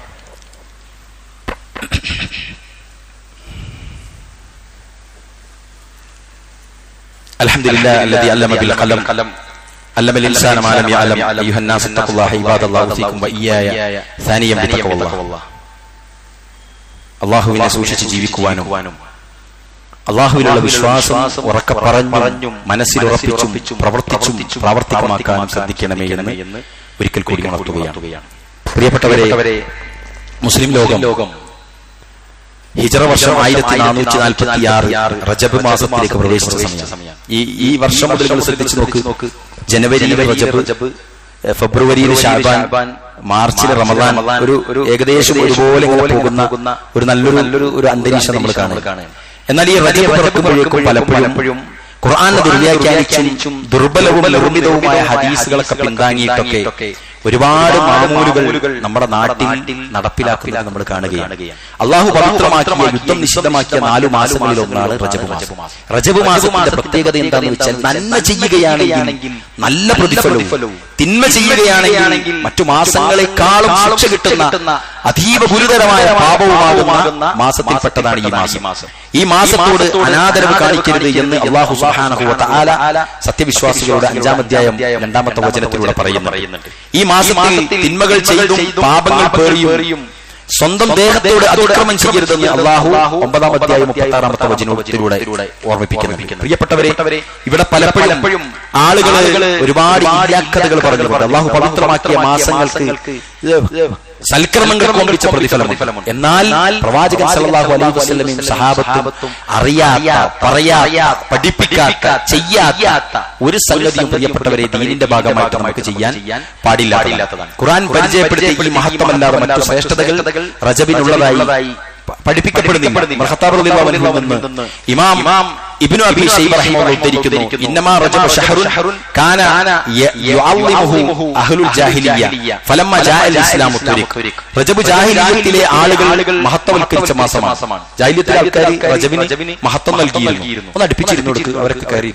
الحمد لله الذي علم بالقلم علم الإنسان ما لم يعلم أيها الناس اتقوا الله عباد الله أوصيكم وإياي ثانيا بتقوى الله. അല്ലാഹുവിനെ സൂക്ഷിച്ച് ജീവിക്കുവാനും അല്ലാഹുവിലുള്ള വിശ്വാസം ഉറക്കെ പറഞ്ഞും മനസ്സിലുറപ്പിച്ചും പ്രവർത്തിച്ചും പ്രാവർത്തികമാക്കാനും ശ്രദ്ധിക്കണമേ എന്ന് ഒരിക്കൽ കൂടി ഉണർത്തുകയാണ്. പ്രിയപ്പെട്ടവരെ, മുസ്ലിം ലോകം ഹിജ്റ വർഷം 1446 റജബ് മാസത്തിലേക്ക് പ്രവേശിച്ച സമയം. ഈ വർഷം മുതൽ ശ്രദ്ധിച്ചു നോക്ക്. ജനുവരിയിൽ റജബ്, ഫെബ്രുവരിയിൽ ശഅബാൻ, മാർച്ചിൽ റമദാൻ, ഒരു ഏകദേശം ഒരുപോലെ പോകുന്ന ഒരു നല്ലൊരു അന്തരീക്ഷം നമ്മൾ കാണുക. എന്നാൽ ഈ റജബ് തുറക്കുമ്പോഴേക്കും പലപ്പോഴും ഖുർആനെ ദുർവ്യാഖ്യാനിച്ചും ദുർബലവും നിർമ്മിതവുമായ ഹദീസുകളൊക്കെ പിന്താങ്ങിയിട്ടൊക്കെ ഒരുപാട് മാമൂലുകൾ നമ്മുടെ നാട്ടിൽ നടപ്പിലാക്കുന്നത് നമ്മൾ കാണുകയാണ്. അള്ളാഹു പവിത്രമാക്കിയ യുദ്ധം നിഷിദ്ധമാക്കിയ 4 മാസങ്ങളിൽ ഒന്നാണ് റജബ് മാസം. റജബ് മാസത്തിന്റെ പ്രത്യേകത എന്താണെന്ന് വെച്ചാൽ, നന്മ ചെയ്യുകയാണെങ്കിൽ നല്ല പ്രതിഫലവും തിന്മ ചെയ്യുകയാണെങ്കിൽ മറ്റു മാസങ്ങളെക്കാളും ശിക്ഷ കിട്ടുന്ന അതീവ ഗുരുതരമായ പാപവുമാകുന്ന മാസത്തിൽപ്പെട്ടതാണ് ഈ മാസം. ഈ മാസത്തോട് അനാദരവ് കാണിക്കരുത് എന്ന് അല്ലാഹു സുബ്ഹാനഹു വ തആല സത്യവിശ്വാസികളുടെ 5-ാം അധ്യായം 2-ാമത്തെ വചനത്തിലൂടെ പറയുന്നുണ്ട്. ഈ മാസത്തിൽ തിന്മകൾ ചെയ്തും പാപങ്ങൾ പേറിയും സ്വന്തം ദേഹത്തോട് അതിക്രമം ചെയ്യരുതെന്ന് അല്ലാഹു 9-ാം അധ്യായം 36-ാമത്തെ വചനത്തിലൂടെ ഓർമ്മിപ്പിക്കുന്നുണ്ട്. പ്രിയപ്പെട്ടവരെ, ഇവിടെ പലപ്പോഴും ആളുകൾ ഒരുപാട് ഇല്ലാക്കഥകൾ പറഞ്ഞിട്ടുണ്ട്. അല്ലാഹു പവിത്രമാക്കിയ മാസങ്ങൾക്ക് സൽക്കർമ്മങ്ങൾ കൊണ്ടിച്ച പ്രതിഫലമുണ്ട്. എന്നാൽ പ്രവാചകൻ സല്ലല്ലാഹു അലൈഹി വസല്ലമയും സഹാബത്തും അറിയാത്ത, പറയാത്ത, പഠിപ്പിക്കാത്ത, ചെയ്യാത്ത ഒരു സംഗതിയും പ്രിയപ്പെട്ടവരെ ദീനിന്റെ ഭാഗമായിട്ട് നമുക്ക് ചെയ്യാൻ പാടില്ലാത്തതാണ്. ഖുർആൻ പരിചയപ്പെടുത്തിയ ഈ മഹത്വമല്ലാതെ മറ്റു ശ്രേഷ്ഠതകൾ റജബിനുള്ളതായി പഠിപ്പിക്കപ്പെടുന്നില്ല. ഇമാം ഇബ്നു അബീ ശൈബ റഹിമഹുല്ലാഹു ഉദ്ധരിക്കുന്നു, ഇന്നമാ റജബു ശഹറുൻ കാന യുഅള്ളിമുഹു അഹ്ലുൽ ജാഹിലിയ്യ ഫലമ്മ ജാഅൽ ഇസ്ലാമു തുരിക്. റജബ് ജാഹിലിയ്യത്തിലെ ആളുകൾ മഹത്വവൽക്കരിച്ച മാസമാണ്. ജാഹിലിയ്യത്തിലെ ആൾക്കാർ റജബിന് മഹത്വം നൽകിയിരുന്നു. ഒന്ന് അടുപ്പിച്ചിരുന്നു അവർക്ക് കയറി.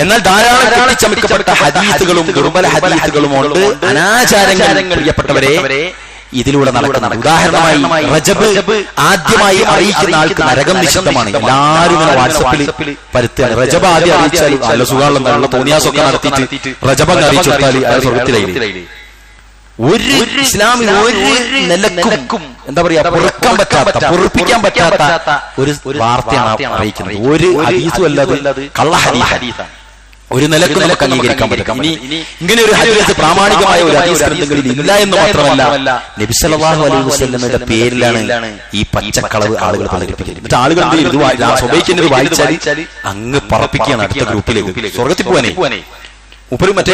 എന്നാൽ ധാരാളം കെട്ടിച്ചമക്കപ്പെട്ട ഹദീസുകളും ദുർബല ഹദീസുകളും ഉണ്ട്, അനാചാരങ്ങൾ പ്രിയപ്പെട്ടവരെ ഇതിലൂടെ നടക്കുന്നതാണ്. ഉദാഹരണമായി റജബ് ആദ്യമായി അറിയിക്കുന്ന ആൾക്ക് നരകം നിഷിദ്ധമാണ്. എല്ലാവരും വാട്സപ്പിൽ പരുത്തുകയാണ്. റജബ് ആദ്യം അറിയിച്ചാൽ നല്ല സുഖമുള്ള നല്ല തോന്നിയാസൊക്കെ നടത്തിയിട്ട് റജബ് അറിയിച്ചു കൊടുത്താൽ അത് സ്വർഗ്ഗത്തിലായി. ഒരു ഇസ്ലാമിൽ ഒരു നിലക്കും എന്താ പറയാ പൊറുപ്പിക്കാൻ പറ്റാത്ത ഒരു വാർത്തയാണ് അറിയിക്കുന്നത്. ഒരു ഹദീസും അല്ലാതെ കള്ള ഹദീസാണ്. ഒരു നിലക്ക് നമുക്ക് അംഗീകരിക്കാൻ പറ്റും. ഇനി ഇങ്ങനെ ഒരു ഹദീസ് പ്രാമാണികമായ ഒരു ഹദീസ് ഗ്രന്ഥങ്ങളിൽ ഇല്ല എന്ന് മാത്രമല്ല, നബി സല്ലല്ലാഹു അലൈഹി വസല്ലമയുടെ പേരിലാണ് ഈ പച്ചക്കളവ് ആളുകൾ പ്രചരിപ്പിക്കുന്നത്. എന്നിട്ട് ആളുകൾ സ്വബൈക്കുന്നത് വായിച്ചാൽ അങ്ങ് പറപ്പിക്കുകയാണ് അടുത്ത ഗ്രൂപ്പിലേക്ക് സ്വർഗത്തിൽ പോവാനേ. ഉപ്പരും മറ്റേ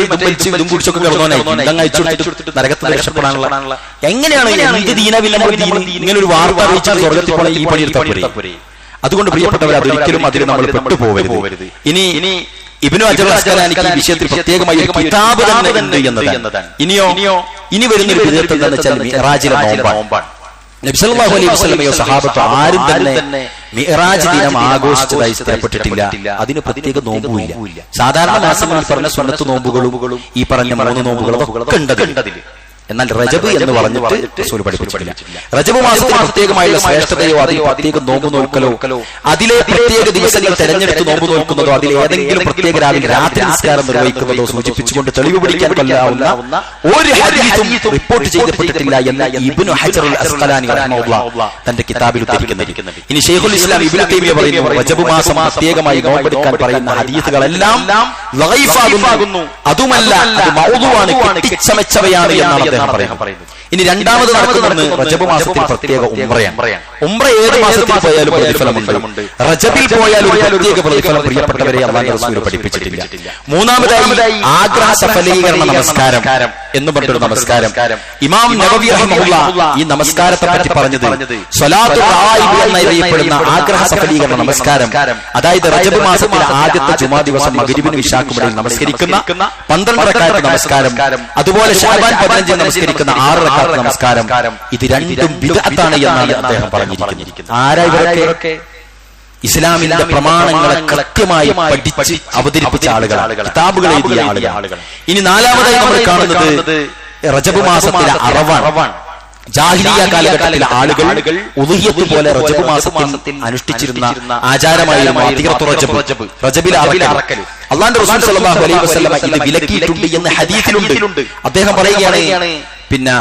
ഇതും കുടിച്ചൊക്കെ കിടന്നോനായി അയച്ചു കൊടുത്തിട്ട് നരകത്തിൽ രക്ഷപ്പെടാനുള്ള എങ്ങനെയാണ് എന്ത് ദീനവില്ല ഇങ്ങനെ ഒരു വാർത്ത അറിയിച്ചാൽ സ്വർഗത്തിൽ പോണ ഈ പണിയെടുത്താൽ. അതുകൊണ്ട് പ്രിയപ്പെട്ടവർ അതൊരിക്കലും അതിൽ നമ്മൾ പെട്ടുപോകരുത്. ഇനി ഇബ്നു ഹജർ അസ്ഖലാനിക്ക് ഈ വിഷയത്തിൽ പ്രത്യേകമായി ഒരു കിതാബ് തന്നെ ഉണ്ട് എന്നതാണ്. ഇനി വരുന്ന ഒരു വിധത്തിൽ എന്താണെന്ന് വെച്ചാൽ മിഅ്റാജിലെ നോമ്പാണ്. നബി സല്ലല്ലാഹു അലൈഹി വസല്ലമയോ സഹാബത്തോ ആരും തന്നെ മിഅ്റാജ് ദിനം ആഘോഷിച്ചതായി സ്ഥിരപ്പെട്ടിട്ടില്ല. അതിന് പ്രത്യേക നോമ്പുമില്ല. സാധാരണ മാസങ്ങളിൽ പറഞ്ഞ സുന്നത്ത് നോമ്പുകളും ഈ പറഞ്ഞ 3 നോമ്പുകളും ഒക്കെ ഉണ്ടതിൽ. എന്നാൽ റജബ് എന്ന് പറഞ്ഞിട്ട് റസൂൽ പഠിപ്പിച്ചിട്ടില്ല. റജബ് മാസത്തിന് പ്രത്യേകമായുള്ള ശ്രേഷ്ഠതയോ അതിൽ പ്രത്യേക നോമ്പ് നോക്കലോ അതിലെ പ്രത്യേക ദിവസങ്ങൾ തെരഞ്ഞെടുത്ത് നോമ്പ് നോക്കുന്നതോ അതിൽ ഏതെങ്കിലും പ്രത്യേക രാത്രി നിസ്കാരം നിർവഹിക്കുന്നതോ സൂചിപ്പിച്ചുകൊണ്ട് തെളിവ് പിടിക്കാൻ കൊല്ലാവുന്ന ഒരു ഹദീസും റിപ്പോർട്ട് ചെയ്യപ്പെട്ടിട്ടില്ല എന്ന് ഇബ്നു ഹജർ അൽ അസ്ഖലാനി റഹിമഹുല്ലാഹ് തന്റെ കിതാബിൽ ഉദ്ധരിക്കുന്നുണ്ട്. ഇനി ശൈഖുൽ ഇസ്ലാം ഇബ്നു തൈമിയ്യ പറയുന്നു, റജബ് മാസം പ്രത്യേകമായി നോമ്പെടുക്കാൻ പറയുന്ന ഹദീസുകളെല്ലാം ലഗൈഫാകുന്നു, അതുമല്ല അത് മൗദൂആണ്, കെട്ടിച്ചമച്ചവയാണ് എന്നാണ് പറയുന്നത്. ഇനി രണ്ടാമത് നടക്കുന്നത് റജബ് മാസത്തിൽ പ്രത്യേക ഉംറയാണ്. ഉംറ ഏത് മാസത്തിൽ പോയാലും പ്രതിഫലമുണ്ട്. റജബിൽ പോയാൽ ഒരു പ്രത്യേക പ്രതിഫലം പ്രിയപ്പെട്ടവരെ അല്ലാഹുവിന്റെ റസൂൽ പഠിപ്പിച്ചിട്ടില്ല. മൂന്നാമതായി ആഗ്രഹ സഫലീകരണ നമസ്കാരം എന്ന് പറഞ്ഞൊരു നമസ്കാരം. ഇമാം നബവി റഹിമഹുല്ലാഹ് ഈ നമസ്കാരത്തെ പറ്റി പറഞ്ഞത് സ്വലാത്തു റആയിബ് എന്നറിയപ്പെടുന്ന ആഗ്രഹ സഫലീകരണ നമസ്കാരം, അതായത് റജബ് മാസത്തിലെ ആദ്യത്തെ ജുമാ ദിവസം മഗ്രിബിനും ഇശാക്കും നമസ്കരിക്കുന്ന 12 റക്അത്ത് നമസ്കാരം, അതുപോലെ ശഅബാൻ 15 നമസ്കരിക്കുന്ന 6 റക്അത്ത് നമസ്കാരം, ഇത് രണ്ടും ബിദ്അത്താണ് എന്നാണ് അദ്ദേഹം പറഞ്ഞിരിക്കുന്നത്. ആരാ ഇവരൊക്കെ? ഇസ്ലാമിന്റെ പ്രമാണങ്ങളെ കൃത്യമായി പഠിച്ച് അവതരിപ്പിച്ച ആളുകളാണ്, കിതാബുകൾ എഴുതിയ ആളുകൾ. ഇനി നാലാമതായി നമ്മൾ കാണുന്നത് റജബ് മാസത്തിലെ അറവാണ്. ജാഹിലിയ കാലഘട്ടത്തിലെ ആളുകൾ ഉളുഹിയത്ത് പോലെ റജബ് മാസത്തിൽ അനുഷ്ഠിച്ചിരുന്ന ആചാരമായിരുന്നു റജബിലെ അറക്കൽ. അല്ലാഹുവിന്റെ റസൂൽ സ്വല്ലല്ലാഹു അലൈഹി വസല്ലം ഇത് വിലക്കിയിട്ടുണ്ട് എന്ന് ഹദീസിലുണ്ട്. അദ്ദേഹം പറയുകയാണ്, പിന്നെ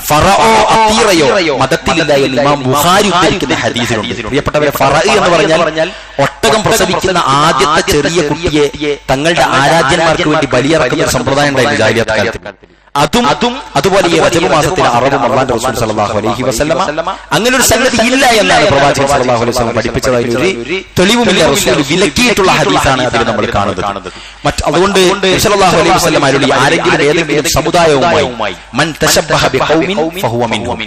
ഫറഓ അത്തീറയോ മതത്തിലില്ല എന്ന് ഇമാം ബുഖാരി ഉദ്ധരിക്കുന്ന ഹദീസിലുണ്ട്. പ്രിയപ്പെട്ടവരെ, ഫറ എന്ന് പറഞ്ഞാൽ ഒട്ടകം പ്രസവിക്കുന്ന ആദ്യത്തെ ചെറിയ കുട്ടിയെ തങ്ങളുടെ ആരാധ്യന്മാർക്ക് വേണ്ടി ബലിയറക്കുന്ന സമ്പ്രദായം ഉണ്ടായിരുന്നു ജാഹിലിയ്യത്ത് കാലത്ത്. അതുപോലെ ഈ റജബ് മാസത്തിലെ അറബ് അല്ലാഹുവിന്റെ റസൂൽ സ്വല്ലല്ലാഹു അലൈഹി വസല്ലമ അങ്ങനെ ഒരു സംഗതി ഇല്ല എന്നാണ് പ്രവാചകൻ സ്വല്ലല്ലാഹു അലൈഹി വസല്ലം പഠിപ്പിച്ചതായി ഒരു തെളിവുമില്ല. റസൂൽ വിലക്കിയിട്ടുള്ള ഹദീസാണ് അതിൽ നമ്മൾ കാണുന്നത്. അതുകൊണ്ട് സ്വല്ലല്ലാഹു അലൈഹി വസല്ലം ആരെങ്കിലും ഏതെങ്കിലും സമുദായവുമായി മൻ തശബ്ബഹ ബിഖൗമിൻ ഫഹുവ മിൻഹും,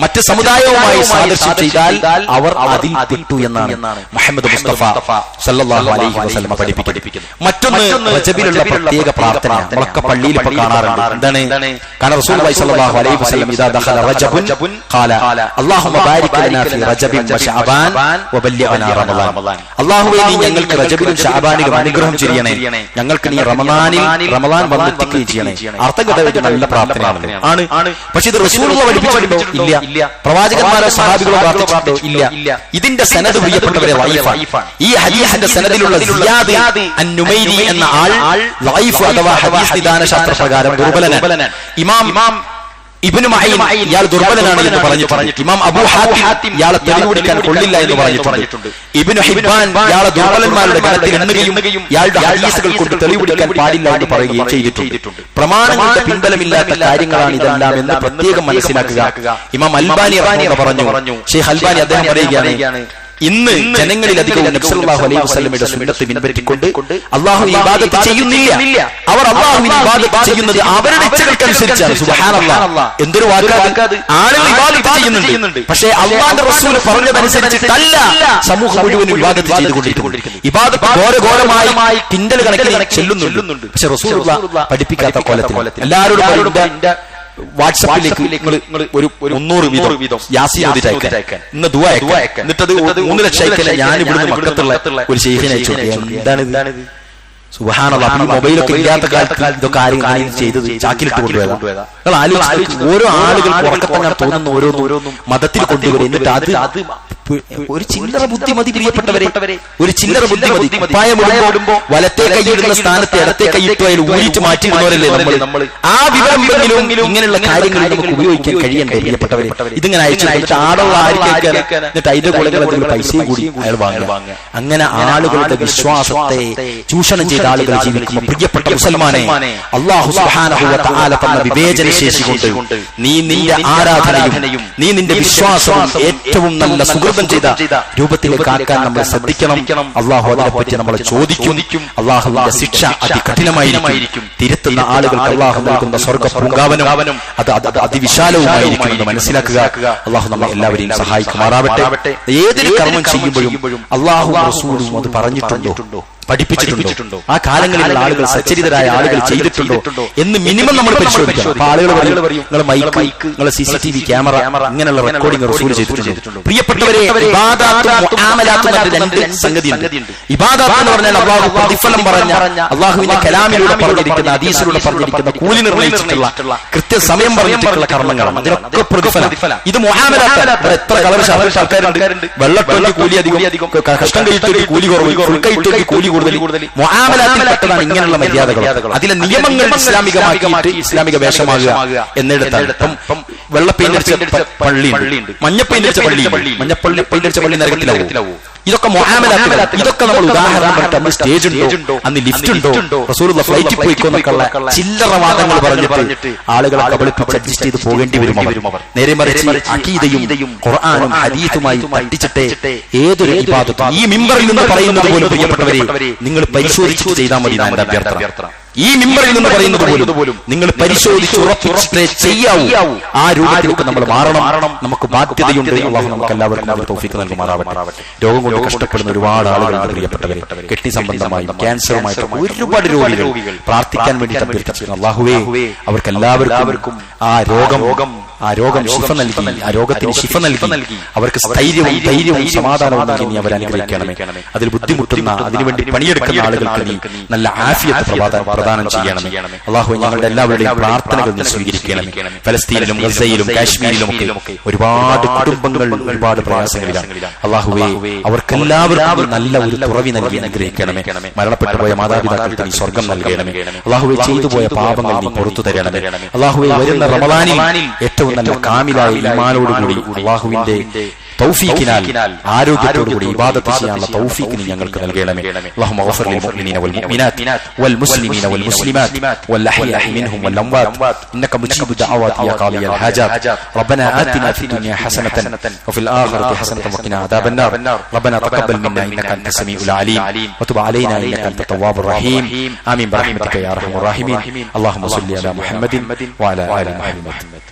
മറ്റ് സമുദായവുമായി സാദൃശ്യം ചെയ്താൽ അവർ അതിൽ പെട്ടു എന്നാണ് മുഹമ്മദ് മുസ്തഫ മുസ്തഫ സല്ലല്ലാഹു അലൈഹി വസല്ലം പഠിപ്പിക്കുന്നു. മറ്റൊന്ന് റജബിലുള്ള പ്രത്യേക പ്രാർത്ഥന നമ്മളൊക്കെ പള്ളിയിൽ ഇപ്പോൾ കാണാറുണ്ട്. എന്താണ്? കാരണം റസൂലുള്ളാഹി സ്വല്ലല്ലാഹു അലൈഹി വസല്ലം ഇദാ ദഖല റജബുൻ ഖാല അല്ലാഹുമ്മ ബാരിക് ലനാ ഫീ റജബിൻ വ ശഅബാൻ വ ബല്ലിഗ്നാ റമളാൻ. അല്ലാഹുവേ നീ ഞങ്ങൾക്ക് റജബിലും ശഅബാനിലും അനുഗ്രഹം ചെയ്യണേ, ഞങ്ങൾക്ക് നീ റമളാൻ വന്നെത്തിക്കുകയും ചെയ്യണേ. അർത്ഥഘടന നല്ല പ്രാർത്ഥനയാണ്. പക്ഷെ ഇത് റസൂലുള്ളാഹി പഠിപ്പിച്ചിട്ടുണ്ടോ? ഇല്ല. പ്രവാചകന്മാരോ സഹാബികളോ പ്രാർത്ഥിച്ചിട്ടുണ്ടോ? ഇല്ല. ഇതിന്റെ സനദ് പ്രിയപ്പെട്ടവരെ ലൈഫാണ്. ഈ ഹദീസിന്റെ സനദിലുള്ള സിയാദ് അൻ-നുമൈരി എന്ന ആൾ ലൈഫ് അഥവാ ഹദീസ് നിദാന ശാസ്ത്ര പ്രകാരം ദുർബലനാണ്. ഇമാം ഇബ്നു മഈൻ ഇയാൾ ദുർബലനാണ് എന്ന് പറഞ്ഞിട്ടുണ്ട്. ഇമാം അബൂ ഹാത്തിം ഇയാളെ തെളിവുപിടിക്കാൻ കൊള്ളില്ല എന്ന് പറഞ്ഞിട്ടുണ്ട്. ഇബ്നു ഹിബ്ബാൻ ഇയാളെ ദുർബലന്മാരുടെ ഗണത്തിൽ എണ്ണുകയും ഇയാളുടെ ഹദീസുകൾ കൊണ്ട് തെളിവുപിടിക്കാൻ പാടില്ല എന്ന് പറയുകയും ചെയ്തിട്ടുണ്ട്. പ്രമാണങ്ങളുടെ പിൻബലമില്ലാത്ത കാര്യങ്ങളാണ് ഇതെല്ലാം എന്ന് പ്രത്യേകം മനസ്സിലാക്കുക. ഇമാം അൽബാനി പറഞ്ഞു, ഷെയ്ഖ് അൽബാനി അദ്ദേഹം പറയുകയാണ്, ഇന്ന് ജനങ്ങളിലധികം നബി സല്ലല്ലാഹു അലൈഹി വസല്ലമയുടെ സുന്നത്ത് പിൻപറ്റിക്കൊണ്ട് അല്ലാഹു ഇബാദത്ത് ചെയ്യുന്നില്ല. അവർ അല്ലാഹുവിനെ ഇബാദത്ത് ചെയ്യുന്നത് അവരുടെ ഇച്ഛകൾക്കനുസരിച്ചാണ്. സുബ്ഹാനല്ലാഹ്, എന്തൊരു വാക്കാത്! ആളുകൾ ഇബാദത്ത് ചെയ്യുന്നുണ്ട്, പക്ഷേ അല്ലാഹുവിന്റെ റസൂൽ പറഞ്ഞതനുസരിച്ചിട്ടല്ല സമൂഹം മുഴുവൻ ഇബാദത്ത് ചെയ്തുകൊണ്ടിരിക്കുന്നത്. ഇബാദത്ത് ഘോരഘോരമായി കിൻഡൽ കണക്കിന് ചെല്ലുന്നുണ്ട്. പക്ഷെ റസൂലുള്ളാഹി പഠിപ്പിക്കാത്ത കോലത്തിൽ എല്ലാവരോടും വാട്സാപ്പിലേക്ക് ഒരു 300 വീതം യാസീൻ ഓതിയിട്ട് അയക്കാൻ, ഇന്ന് ദുആ അയക്കാൻ, എന്നിട്ടത് 3 ലക്ഷം അയക്കാൻ ഞാൻ ഇവിടുന്ന് മക്കത്തുള്ള ഒരു ശൈഖിനെ അയച്ചു. എന്താണിത്? സുബ്ഹാനല്ലാഹ്. മൊബൈലൊക്കെ ഇല്ലാത്ത കാലത്ത് ഇതൊക്കെ ആരും ചെയ്തത് ചാക്കിലിട്ട് കൊണ്ടുപോയതാ. നിങ്ങൾ ആലോചിച്ച്, ഓരോ ആളുകൾക്ക് ഉറക്കത്തങ്ങനെ തോന്നുന്ന ഓരോന്നും മതത്തിൽ കൊണ്ടുവരും. എന്നിട്ട് അത് ഒരു ചില്ലറ ബുദ്ധിമതി പ്രിയപ്പെട്ടവരെ, ഒരു ചില്ലറ ബുദ്ധിമതി. പായമിടുമ്പോ വലത്തെ കൈയിടുന്ന സ്ഥാനത്ത് ഇടത്തെ കൈയിട്ട് അതിൽ ഊരിച്ച് മാറ്റിയിരുന്നവരല്ലേ നമ്മൾ. ആ വിവരമെങ്കിലും ഇങ്ങനെയുള്ള കാര്യങ്ങൾ നമുക്ക് ഉപയോഗിക്കാൻ കഴിയണ്ടേ പ്രിയപ്പെട്ടവരെ? ഇതിങ്ങനെ അയച്ചു ആടുള്ള ആയിരിക്കാൻ, എന്നിട്ട് അതിന്റെ കൂടെ പൈസയും കൂടി അയാൾ വാങ്ങുക. അങ്ങനെ ആളുകളുടെ വിശ്വാസത്തെ ചൂഷണം ചെയ്ത ആളുകൾ ജീവിക്കുമ്പോൾ പ്രിയപ്പെട്ട മുസൽമാനെ, അല്ലാഹു സുബ്ഹാനഹു വ തആല തന്ന വിവേചന ശേഷി കൊണ്ട് നീ നിന്റെ ആരാധനയും നീ നിന്റെ വിശ്വാസവും ഏറ്റവും നല്ല സുഹൃതം ചെയ്ത രൂപത്തിലേക്ക് ആക്കാൻ നമ്മൾ ശ്രദ്ധിക്കണം. അല്ലാഹു അതിനെപ്പറ്റി നമ്മളെ ചോദിക്കും. അല്ലാഹുവിന്റെ ശിക്ഷ അതികഠിനമായിരിക്കും. തിരുത്തുന്ന ആളുകൾക്ക് അല്ലാഹു നൽകുന്ന സ്വർഗ്ഗ പൂങ്കാവനം അത് അതിവിശാലവുമായിരിക്കും എന്ന് മനസ്സിലാക്കുക. അല്ലാഹു നമ്മെ എല്ലാവരെയും സഹായിക്കുമാറാവട്ടെ. ഏതൊരു കർമ്മം ചെയ്യുമ്പോഴും അല്ലാഹു റസൂലും അത് പറഞ്ഞിട്ടുണ്ടോ, പഠിപ്പിച്ചിട്ടുണ്ടോ, ആ കാലങ്ങളിലുള്ള ആളുകൾ സച്ചരിതരായ ആളുകൾ ചെയ്തിട്ടുണ്ടോ എന്ന് മിനിമം നമ്മൾ പരിശോധിക്കണം. അപ്പൊ ആളുകൾ പറയും നിങ്ങളെ മൈക്ക്, നിങ്ങളെ CCTV ക്യാമറ, ഇങ്ങനെയുള്ള റെക്കോർഡിംഗ് റസൂൽ ചെയ്തിട്ടുണ്ടോ? പ്രിയപ്പെട്ടവരെ, ഇബാദത്തും മുആമലാത്തും രണ്ട് സംഗതിയുണ്ട്. ഇബാദത്ത് എന്ന് പറഞ്ഞാൽ അല്ലാഹു പ്രതിഫലം പറഞ്ഞ, അല്ലാഹുവിന്റെ കലാമിലൂടെ പറഞ്ഞിരിക്കുന്ന, ഹദീസിലൂടെ പറഞ്ഞിരിക്കുന്ന, കൂലി നിർണയിച്ചിട്ടുള്ള, കൃത്യസമയം പറഞ്ഞിട്ടുള്ള കർമ്മങ്ങളാണ്. അതിനൊക്കെ പ്രതിഫലം. ഇത് മുആമലാത്ത്. എത്ര കളർ ആൾക്കാരുണ്ട്. വെള്ളട്ടൊക്കെ കൂലി അധികം, കഷ്ടം കഴിച്ചിട്ട് കൂലി കുറവ്, ഫുൾക്കൈറ്റ് കൂലി കൂടുതൽ. മുആമലാത്തിൽപ്പെട്ടതാണ് ഇങ്ങനെയുള്ള മര്യാദകൾ. അതിലെ നിയമങ്ങൾ ഇസ്ലാമികമാക്കിയിട്ട് ഇസ്ലാമിക വേഷമാകുക എന്നിടത്താണ്. വെള്ള പെയിന്റടിച്ച പള്ളിയുണ്ട്, മഞ്ഞ പെയിന്റടിച്ച പള്ളി നരകത്തിലാവും. ഇതൊക്കെ മുആമലാത്തുകൾ. ഇതൊക്കെ നമ്മൾ ഉദാഹരണം പറഞ്ഞിട്ട് സ്റ്റേജ് ഉണ്ടോ, അന്ന് ലിഫ്റ്റ് ഉണ്ടോ, റസൂലുള്ള ഫ്ലൈറ്റിൽ പോയിക്കൊന്നൊക്കെയുള്ള ചില്ലറ വാദങ്ങൾ പറഞ്ഞിട്ട് ആളുകളെ കബളിപ്പിച്ച് അഡ്ജസ്റ്റ് ചെയ്ത് പോകേണ്ടി വരും അവർ. നേരെ മറിച്ച് അഖീദയും ഖുർആനും ഹദീസുമായി തട്ടിച്ചിട്ടേ ഏതൊരു ഇബാദത്തും ഈ മിമ്പറിൽ നിന്ന് പറയുന്നത് പോലും പ്രിയപ്പെട്ടവരെ നിങ്ങൾ പരിശോധിച്ചിട്ട് ചെയ്താൽ മതി. എന്റെ അഭ്യർത്ഥന, ഈ മിമ്പറിൽ നിന്ന് പറയുന്നത് പോലും നിങ്ങൾ പരിശോധിച്ച് ഉറപ്പിച്ചിട്ടേ ചെയ്യാവൂ. ആ രൂപത്തിലേക്ക് നമ്മൾ മാറണം. നമുക്ക് ബാധ്യതയുണ്ട്. അല്ലാഹു നമുക്ക് എല്ലാവർക്കും അതിന് തൗഫീഖ് നൽകുമാറാവട്ടെ. രോഗം കൊണ്ട് കഷ്ടപ്പെടുന്ന ഒരുപാട് ആളുകളുണ്ട് പ്രിയപ്പെട്ടവരെ. കിഡ്നി സംബന്ധമായും ക്യാൻസറുമായിട്ട് ഒരുപാട് രോഗികൾ പ്രാർത്ഥിക്കാൻ വേണ്ടി അഭ്യർത്ഥിക്കുന്നു. അല്ലാഹുവേ, അവർക്ക് എല്ലാവർക്കും ആ രോഗം ശിഫ നൽകി, ആ രോഗത്തിന് ശിഫ നൽകി അവർക്ക് ധൈര്യവും സമാധാനവും നൽകി നീ അവരെ അനുഗ്രഹിക്കണമേ. അതിൽ ബുദ്ധിമുട്ടുന്ന, അതിനുവേണ്ടി പണിയെടുക്കുന്ന ആളുകൾക്ക് നീ നല്ല ആഫിയത്ത് പ്രദാനം ചെയ്യണമേ. അല്ലാഹു ഞങ്ങളുടെ എല്ലാവരുടെയും പ്രാർത്ഥനകൾ നീ സ്വീകരിക്കണമേ. ഫലസ്തീനിലും ഗസയിലും കാശ്മീരിലും ഒക്കെ ഒരുപാട് കുടുംബങ്ങൾ ഒരുപാട് പ്രയാസങ്ങളിലാണ്. അല്ലാഹുവേ, അവർക്കെല്ലാവർക്കും നല്ല ഒരു തുറവി നൽകി അനുഗ്രഹിക്കണമേ. മരണപ്പെട്ടു പോയ മാതാപിതാക്കൾക്ക് നീ സ്വർഗം നൽകണമേ. അല്ലാഹുവേ, ചെയ്തു പോയ പാപങ്ങൾ നീ പുറത്തു തരണമേ. അല്ലാഹുവേ, വരുന്ന റമളാനിൽ ഏറ്റവും നല്ല കാമിലായ ഈമാനോടുകൂടി അല്ലാഹുവിന്റെ തൗഫീഖിനാൽ ആരോഗ്യത്തോടുകൂടി ഇബാദത്ത് ചെയ്യാനുള്ള തൗഫീഖ് നീ ഞങ്ങൾക്ക് നൽകണമേ. അല്ലാഹുമ്മ ഗഫിർ ലിൽ മുഅ്മിനീന വൽ മുഅ്മിനാത്ത് വൽ മുസ്ലിമീന വൽ മുസ്ലിമാത്ത് വൽ അഹ്യാഇ മിൻഹും വൽ അംവാത്ത് ഇന്നക മുജീബു ദഅവാതി യാ ഖാദിയൽ ഹാജാത്ത്. റബ്ബനാ ആതിനാ ഫിദ് ദുനിയ ഹസനതൻ വഫിൽ ആഖിറതി ഹസനതൻ വഖിനാ അദാബന്നാർ. റബ്ബനാ തഖബ്ബൽ മിന്നാ ഇന്നക അൻത സമീഉൽ അലീം വതുബ് അലൈനാ ഇന്നക അൻത തവ്വാബുർ റഹീം. ആമീൻ ബിറഹ്മതിക യാ അർഹമർ റഹീമീൻ. അല്ലാഹുമ്മ സ്വല്ലി അലാ മുഹമ്മദിൻ വഅലാ ആലി മുഹമ്മദ്.